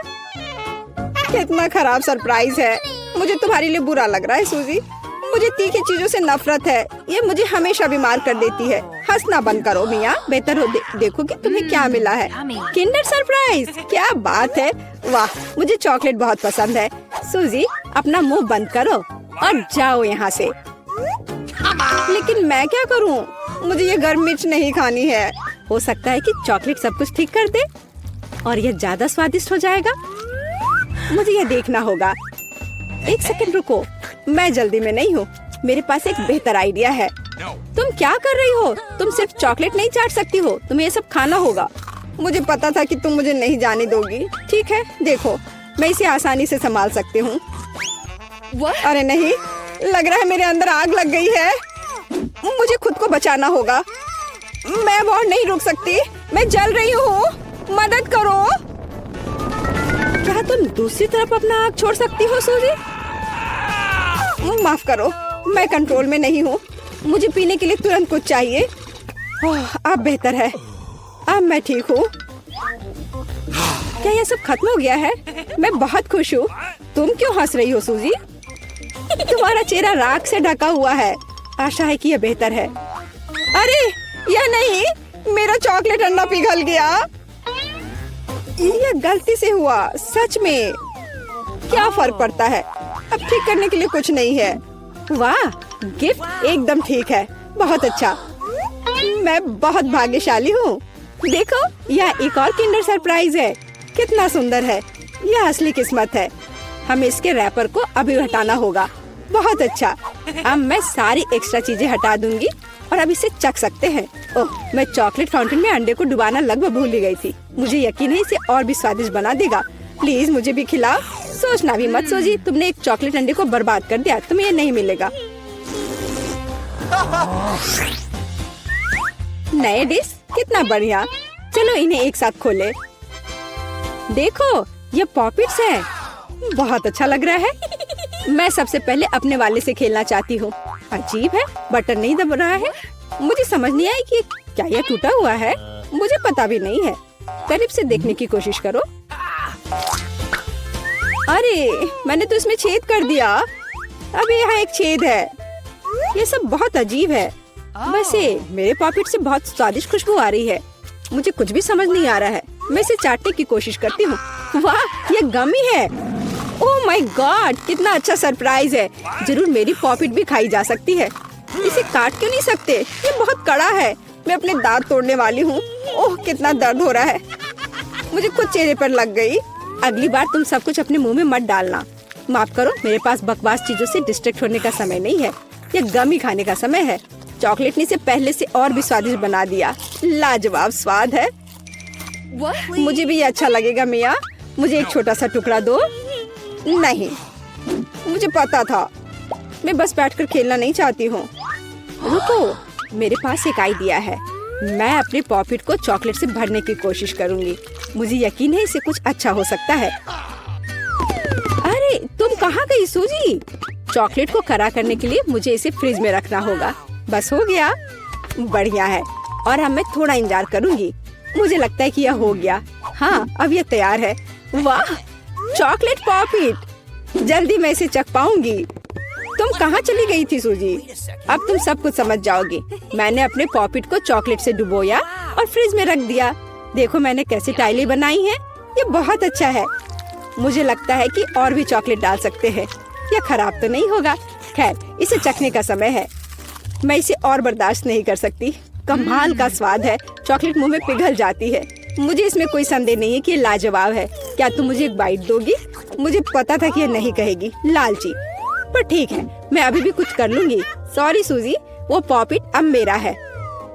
कितना खराब सरप्राइज है। मुझे तुम्हारे लिए बुरा लग रहा है सूजी। मुझे तीखी चीजों से नफरत है। ये मुझे हमेशा बीमार कर देती है। हंसना बंद करो मिया। बेहतर हो देखो कि तुम्हें क्या मिला है। किंडर सरप्राइज, क्या बात है। वाह, मुझे चॉकलेट बहुत पसंद है। सूजी, अपना मुंह बंद करो और जाओ यहाँ से। लेकिन मैं क्या करूँ? मुझे ये गर्म मिर्च नहीं खानी है। हो सकता है कि चॉकलेट सब कुछ ठीक कर दे। और यह ज्यादा स्वादिष्ट हो जाएगा। मुझे यह देखना होगा। एक सेकंड रुको, मैं जल्दी में नहीं हूँ। मेरे पास एक बेहतर आइडिया है। तुम क्या कर रही हो? तुम सिर्फ चॉकलेट नहीं चाट सकती हो, तुम्हें ये सब खाना होगा। मुझे पता था कि तुम मुझे नहीं जाने दोगी। ठीक है, देखो मैं इसे आसानी से संभाल सकती हूँ। अरे नहीं, लग रहा है मेरे अंदर आग लग गई है। मुझे खुद को बचाना होगा। मैं और नहीं रुक सकती, मैं जल रही हूँ, मदद करो। क्या तुम दूसरी तरफ अपना आग छोड़ सकती हो सूजी? माफ करो, मैं कंट्रोल में नहीं हूँ। मुझे पीने के लिए तुरंत कुछ चाहिए। अब बेहतर है, अब मैं ठीक हूँ। क्या यह सब खत्म हो गया है? मैं बहुत खुश हूँ। तुम क्यों हंस रही हो सूजी? तुम्हारा चेहरा राख से ढका हुआ है। आशा है कि यह बेहतर है। अरे यह नहीं, मेरा चॉकलेट अंडा पिघल गया। यह गलती से हुआ, सच में। क्या फर्क पड़ता है, अब ठीक करने के लिए कुछ नहीं है। वाह, गिफ्ट एकदम ठीक है, बहुत अच्छा। मैं बहुत भाग्यशाली हूँ। देखो, यह एक और किंडर सरप्राइज है। कितना सुंदर है, यह असली किस्मत है। हमें इसके रैपर को अभी हटाना होगा। बहुत अच्छा, अब मैं सारी एक्स्ट्रा चीजें हटा दूंगी और अब इसे चख सकते हैं। ओह, मैं चॉकलेट फाउंटेन में अंडे को डुबाना लगभग भूल ही गई थी। मुझे यकीन है इसे और भी स्वादिष्ट बना देगा। प्लीज मुझे भी खिलाओ। सोचना भी मत सूजी, तुमने एक चॉकलेट अंडे को बर्बाद कर दिया, तुम्हें ये नहीं मिलेगा। नए डिश कितना बढ़िया। चलो इन्हें एक साथ खोले। देखो, ये पॉपिट्स है। बहुत अच्छा लग रहा है। मैं सबसे पहले अपने वाले से खेलना चाहती हूँ। अजीब है, बटन नहीं दब रहा है। मुझे समझ नहीं आई कि क्या यह टूटा हुआ है। मुझे पता भी नहीं है। करीब से देखने की कोशिश करो। अरे, मैंने तो इसमें छेद कर दिया। अभी यहाँ एक छेद है। ये सब बहुत अजीब है। वैसे मेरे पॉकेट से बहुत स्वादिष्ट खुशबू आ रही है। मुझे कुछ भी समझ नहीं आ रहा है। मैं इसे चाटने की कोशिश करती हूँ। वाह, ये गमी है। ओह माय गॉड, कितना अच्छा सरप्राइज है। जरूर मेरी पॉकेट भी खाई जा सकती है। इसे काट क्यों नहीं सकते? ये बहुत कड़ा है। मैं अपने दांत तोड़ने वाली हूँ। ओह, कितना दर्द हो रहा है। मुझे खुद चेहरे पर लग गई। अगली बार तुम सब कुछ अपने मुंह में मत डालना। माफ करो, मेरे पास बकवास चीजों से डिस्ट्रैक्ट होने का समय नहीं है। ये गम ही खाने का समय है। चॉकलेट ने इसे पहले से और भी स्वादिष्ट बना दिया। लाजवाब स्वाद है। मुझे भी ये अच्छा लगेगा मिया। मुझे एक छोटा सा टुकड़ा दो। नहीं, मुझे पता था। मैं बस बैठकर खेलना नहीं चाहती हूँ। रुको, मेरे पास एक आइडिया है। मैं अपने पॉकेट को चॉकलेट से भरने की कोशिश करूंगी। मुझे यकीन है इसे कुछ अच्छा हो सकता है। अरे, तुम कहाँ गई सूजी? चॉकलेट को कड़ा करने के लिए मुझे इसे फ्रिज में रखना होगा। बस हो गया। बढ़िया है। और अब मैं थोड़ा इंतजार करूंगी। मुझे लगता है कि यह हो गया। हाँ, अब यह तैयार है। वाह, चॉकलेट पॉकेट। जल्दी मैं इसे चख पाऊंगी। तुम कहाँ चली गई थी सूजी? अब तुम सब कुछ समझ जाओगी। मैंने अपने पॉकेट को चॉकलेट से डुबोया और फ्रिज में रख दिया। देखो मैंने कैसे टाइलें बनाई हैं। ये बहुत अच्छा है। मुझे लगता है कि और भी चॉकलेट डाल सकते हैं। यह खराब तो नहीं होगा। खैर, इसे चखने का समय है। मैं इसे और बर्दाश्त नहीं कर सकती। कमाल का स्वाद है। चॉकलेट मुंह में पिघल जाती है। मुझे इसमें कोई संदेह नहीं है कि ये लाजवाब है। क्या तुम मुझे एक बाइट दोगी? मुझे पता था कि ये नहीं कहेगी, लालची। पर ठीक है, मैं अभी भी कुछ कर लूंगी। सॉरी सूजी, वो पॉकेट अब मेरा है।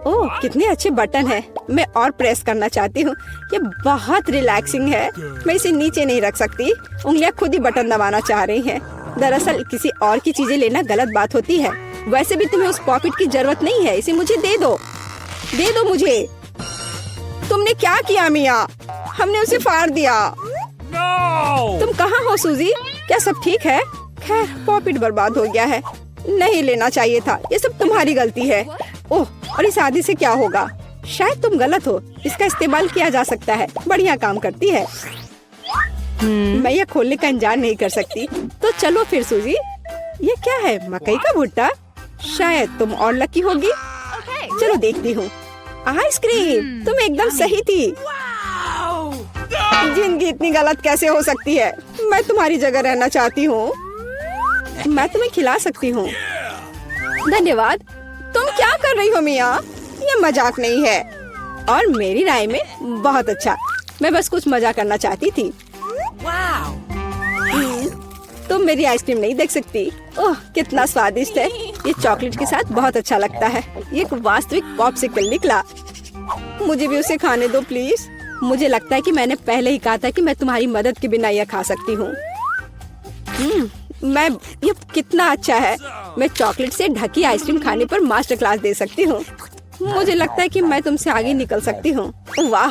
ओह, कितने अच्छे बटन है। मैं और प्रेस करना चाहती हूँ। ये बहुत रिलैक्सिंग है। मैं इसे नीचे नहीं रख सकती। उंगलियां खुद ही बटन दबाना चाह रही हैं। दरअसल किसी और की चीजें लेना गलत बात होती है। वैसे भी तुम्हें उस पॉकेट की जरूरत नहीं है। इसे मुझे दे दो। दे दो मुझे। तुमने क्या किया मिया? हमने उसे फाड़ दिया। No! तुम कहाँ हो सूजी? क्या सब ठीक है? खैर, पॉकेट बर्बाद हो गया है। नहीं लेना चाहिए था। ये सब तुम्हारी गलती है। ओह, और इस आदि से क्या होगा? शायद तुम गलत हो। इसका इस्तेमाल किया जा सकता है। बढ़िया काम करती है। मैं यह खोलने का इंतजार नहीं कर सकती। तो चलो फिर सूजी। ये क्या है? मकई का भुट्टा? शायद तुम और लकी होगी। चलो देखती हूँ। आइसक्रीम, तुम एकदम सही थी। जिंदगी इतनी गलत कैसे हो सकती है? मैं तुम्हारी जगह रहना चाहती हूँ। मैं तुम्हें खिला सकती हूँ। धन्यवाद। तुम क्या कर रही हो मिया? ये मजाक नहीं है। और मेरी राय में बहुत अच्छा। मैं बस कुछ मजा करना चाहती थी। तुम मेरी आइसक्रीम नहीं देख सकती। ओह कितना स्वादिष्ट है। ये चॉकलेट के साथ बहुत अच्छा लगता है। ये एक वास्तविक पॉप्सिकल निकला। मुझे भी उसे खाने दो प्लीज। मुझे लगता है कि मैंने पहले ही कहा था कि मैं तुम्हारी मदद के बिना यह खा सकती हूँ। ये कितना अच्छा है। मैं चॉकलेट से ढकी आइसक्रीम खाने पर मास्टर क्लास दे सकती हूँ। मुझे लगता है कि मैं तुमसे आगे निकल सकती हूँ। वाह,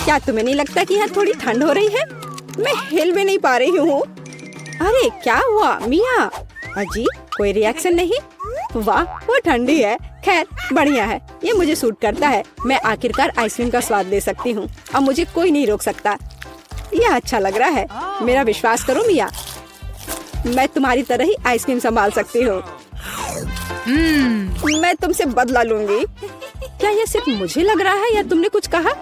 क्या तुम्हें नहीं लगता कि यहाँ थोड़ी ठंड हो रही है? मैं हिल भी नहीं पा रही हूँ। अरे क्या हुआ मिया? अजी कोई रिएक्शन नहीं? वाह वो ठंडी है। खैर बढ़िया है, ये मुझे सूट करता है। मैं आखिरकार आइसक्रीम का स्वाद ले सकती हूँ। अब मुझे कोई नहीं रोक सकता। यह अच्छा लग रहा है। मेरा विश्वास करो मिया, मैं तुम्हारी तरह ही आइसक्रीम संभाल सकती हूँ। मैं तुमसे बदला लूंगी। क्या यह सिर्फ मुझे लग रहा है या तुमने कुछ कहा?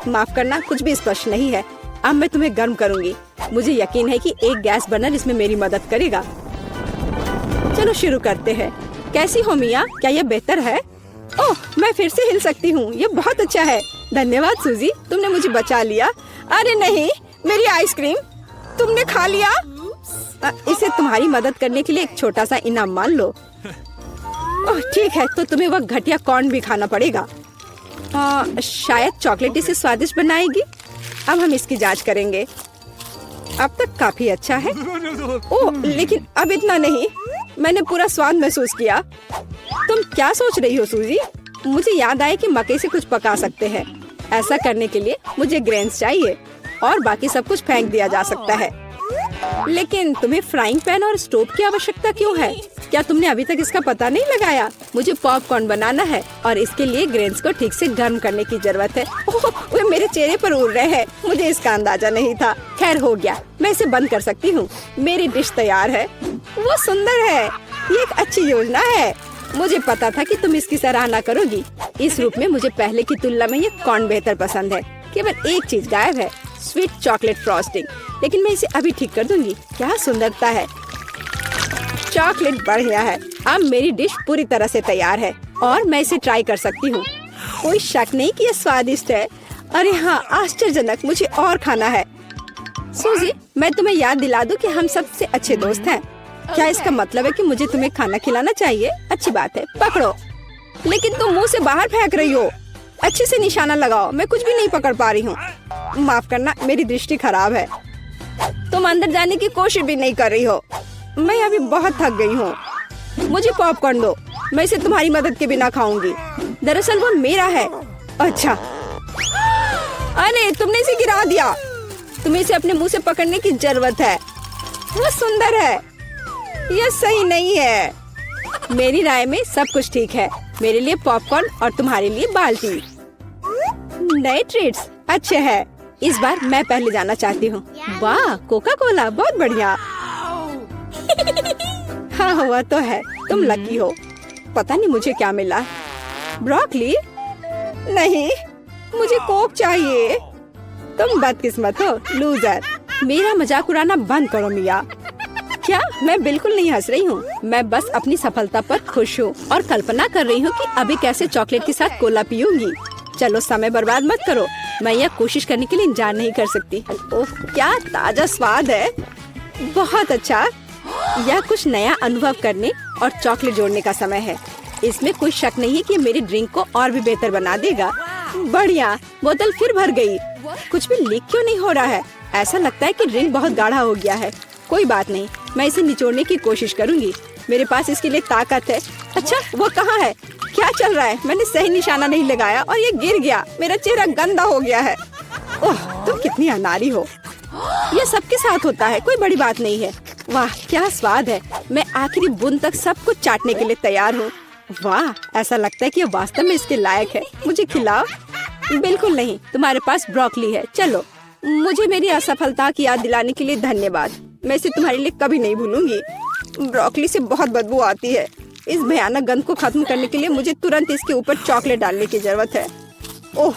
माफ करना, कुछ भी स्पष्ट नहीं है। अब मैं तुम्हें गर्म करूंगी। मुझे यकीन है कि एक गैस बर्नर इसमें मेरी मदद करेगा। चलो शुरू करते हैं। कैसी हो मिया? क्या यह बेहतर है? ओह मैं फिर से हिल सकती हूँ। ये बहुत अच्छा है। धन्यवाद सूजी, तुमने मुझे बचा लिया। अरे नहीं, मेरी आइसक्रीम तुमने खा लिया। इसे तुम्हारी मदद करने के लिए एक छोटा सा इनाम मान लो। ओह ठीक है, तो तुम्हें वह घटिया कॉर्न भी खाना पड़ेगा। शायद चॉकलेट इसे स्वादिष्ट बनाएगी। अब हम इसकी जांच करेंगे। अब तक काफी अच्छा है। ओह लेकिन अब इतना नहीं। मैंने पूरा स्वाद महसूस किया। तुम क्या सोच रही हो सूजी? मुझे याद आया कि मकई से कुछ पका सकते हैं। ऐसा करने के लिए मुझे ग्रेन्स चाहिए और बाकी सब कुछ फेंक दिया जा सकता है। लेकिन तुम्हें फ्राइंग पैन और स्टोव की आवश्यकता क्यों है? क्या तुमने अभी तक इसका पता नहीं लगाया? मुझे पॉपकॉर्न बनाना है और इसके लिए ग्रेन्स को ठीक से गर्म करने की जरूरत है। ओह, वे मेरे चेहरे पर उड़ रहे हैं। मुझे इसका अंदाजा नहीं था। खैर हो गया, मैं इसे बंद कर सकती हूँ। मेरी डिश तैयार है। वो सुंदर है। ये एक अच्छी योजना है। मुझे पता था कि तुम इसकी सराहना करोगी। इस रूप में मुझे पहले की तुलना में ये कॉर्न बेहतर पसंद है। केवल एक चीज गायब है, स्वीट चॉकलेट फ्रॉस्टिंग। लेकिन मैं इसे अभी ठीक कर दूंगी। क्या सुंदरता है। चॉकलेट बढ़िया है। अब मेरी डिश पूरी तरह से तैयार है और मैं इसे ट्राई कर सकती हूँ। कोई शक नहीं कि यह स्वादिष्ट है। अरे हाँ, आश्चर्यजनक। मुझे और खाना है। सूजी, मैं तुम्हें याद दिला दूं कि हम सबसे अच्छे दोस्त हैं। क्या इसका मतलब है कि मुझे तुम्हें खाना खिलाना चाहिए? अच्छी बात है, पकड़ो। लेकिन तुम मुंह से बाहर फेंक रही हो। अच्छे से निशाना लगाओ। मैं कुछ भी नहीं पकड़ पा रही हूँ। माफ करना, मेरी दृष्टि खराब है। तुम अंदर जाने की कोशिश भी नहीं कर रही हो। मैं अभी बहुत थक गई हूँ। मुझे पॉपकॉर्न दो। मैं इसे तुम्हारी मदद के बिना खाऊंगी। दरअसल वो मेरा है। अच्छा, अरे तुमने इसे गिरा दिया। तुम्हें इसे अपने मुंह से पकड़ने की जरूरत है। वो सुंदर है। यह सही नहीं है। मेरी राय में सब कुछ ठीक है। मेरे लिए पॉपकॉर्न और तुम्हारे लिए बाल्टी। नए ट्रीट्स अच्छे हैं। इस बार मैं पहले जाना चाहती हूँ। वाह, कोका कोला, बहुत बढ़िया। हाँ हुआ तो है। तुम लकी हो। पता नहीं मुझे क्या मिला। ब्रोकली? नहीं, मुझे कोक चाहिए। तुम बदकिस्मत हो, लूजर। मेरा मजाक उड़ाना बंद करो मिया। क्या? मैं बिल्कुल नहीं हंस रही हूँ। मैं बस अपनी सफलता पर खुश हूँ और कल्पना कर रही हूँ कि अभी कैसे चॉकलेट के साथ कोला पीऊंगी। चलो समय बर्बाद मत करो। मैं यह कोशिश करने के लिए इंतजार नहीं कर सकती। ओह क्या ताजा स्वाद है। बहुत अच्छा। यह कुछ नया अनुभव करने और चॉकलेट जोड़ने का समय है। इसमें कोई शक नहीं है कि मेरी ड्रिंक को और भी बेहतर बना देगा। बढ़िया। बोतल फिर भर गई। कुछ भी लीक क्यों नहीं हो रहा है? ऐसा लगता है कि ड्रिंक बहुत गाढ़ा हो गया है। कोई बात नहीं, मैं इसे निचोड़ने की कोशिश करूंगी। मेरे पास इसके लिए ताकत है। अच्छा, वो कहाँ है? क्या चल रहा है? मैंने सही निशाना नहीं लगाया और ये गिर गया। मेरा चेहरा गंदा हो गया है। ओह, तुम कितनी अनाड़ी हो। यह सबके साथ होता है, कोई बड़ी बात नहीं है। वाह क्या स्वाद है। मैं आखिरी बूंद तक सब कुछ चाटने के लिए तैयार हूँ। वाह, ऐसा लगता है कि ये वास्तव में इसके लायक है। मुझे खिलाओ। बिल्कुल नहीं, तुम्हारे पास ब्रोकली है। चलो। मुझे मेरी असफलता की याद दिलाने के लिए धन्यवाद। मैं इसे तुम्हारे लिए कभी नहीं भूलूंगी। ब्रोकली से बहुत बदबू आती है। इस भयानक गंध को खत्म करने के लिए मुझे तुरंत इसके ऊपर चॉकलेट डालने की जरूरत है। ओह,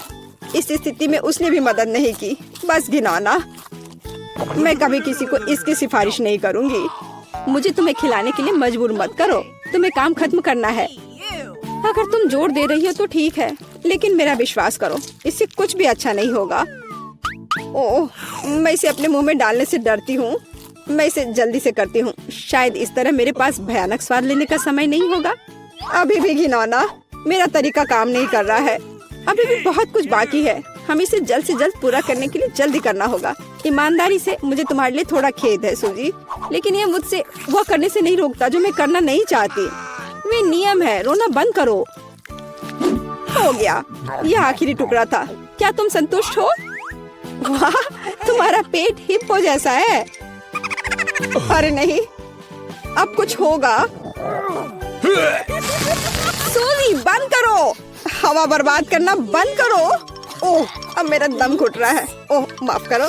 इस स्थिति में उसने भी मदद नहीं की। बस घिनौना। मैं कभी किसी को इसकी सिफारिश नहीं करूंगी। मुझे तुम्हें खिलाने के लिए मजबूर मत करो। तुम्हें काम खत्म करना है। अगर तुम जोर दे रही हो तो ठीक है, लेकिन मेरा विश्वास करो, इससे कुछ भी अच्छा नहीं होगा। ओह, मैं इसे अपने मुंह में डालने से डरती हूँ। मैं इसे जल्दी से करती हूँ। शायद इस तरह मेरे पास भयानक स्वाद लेने का समय नहीं होगा। अभी भी घिनौना, मेरा तरीका काम नहीं कर रहा है। अभी भी बहुत कुछ बाकी है। हम इसे जल्द से जल्द पूरा करने के लिए जल्दी करना होगा। ईमानदारी से मुझे तुम्हारे लिए थोड़ा खेद है सूजी, लेकिन ये मुझसे वो करने से नहीं रोकता जो मैं करना नहीं चाहती। वे नियम है, रोना बंद करो। हो गया, यह आखिरी टुकड़ा था। क्या तुम संतुष्ट हो? वाह, तुम्हारा पेट हिप्पो जैसा है। अरे नहीं, अब कुछ होगा। सूजी बंद करो, हवा बर्बाद करना बंद करो। ओह, अब मेरा दम घुट रहा है। ओह, माफ करो।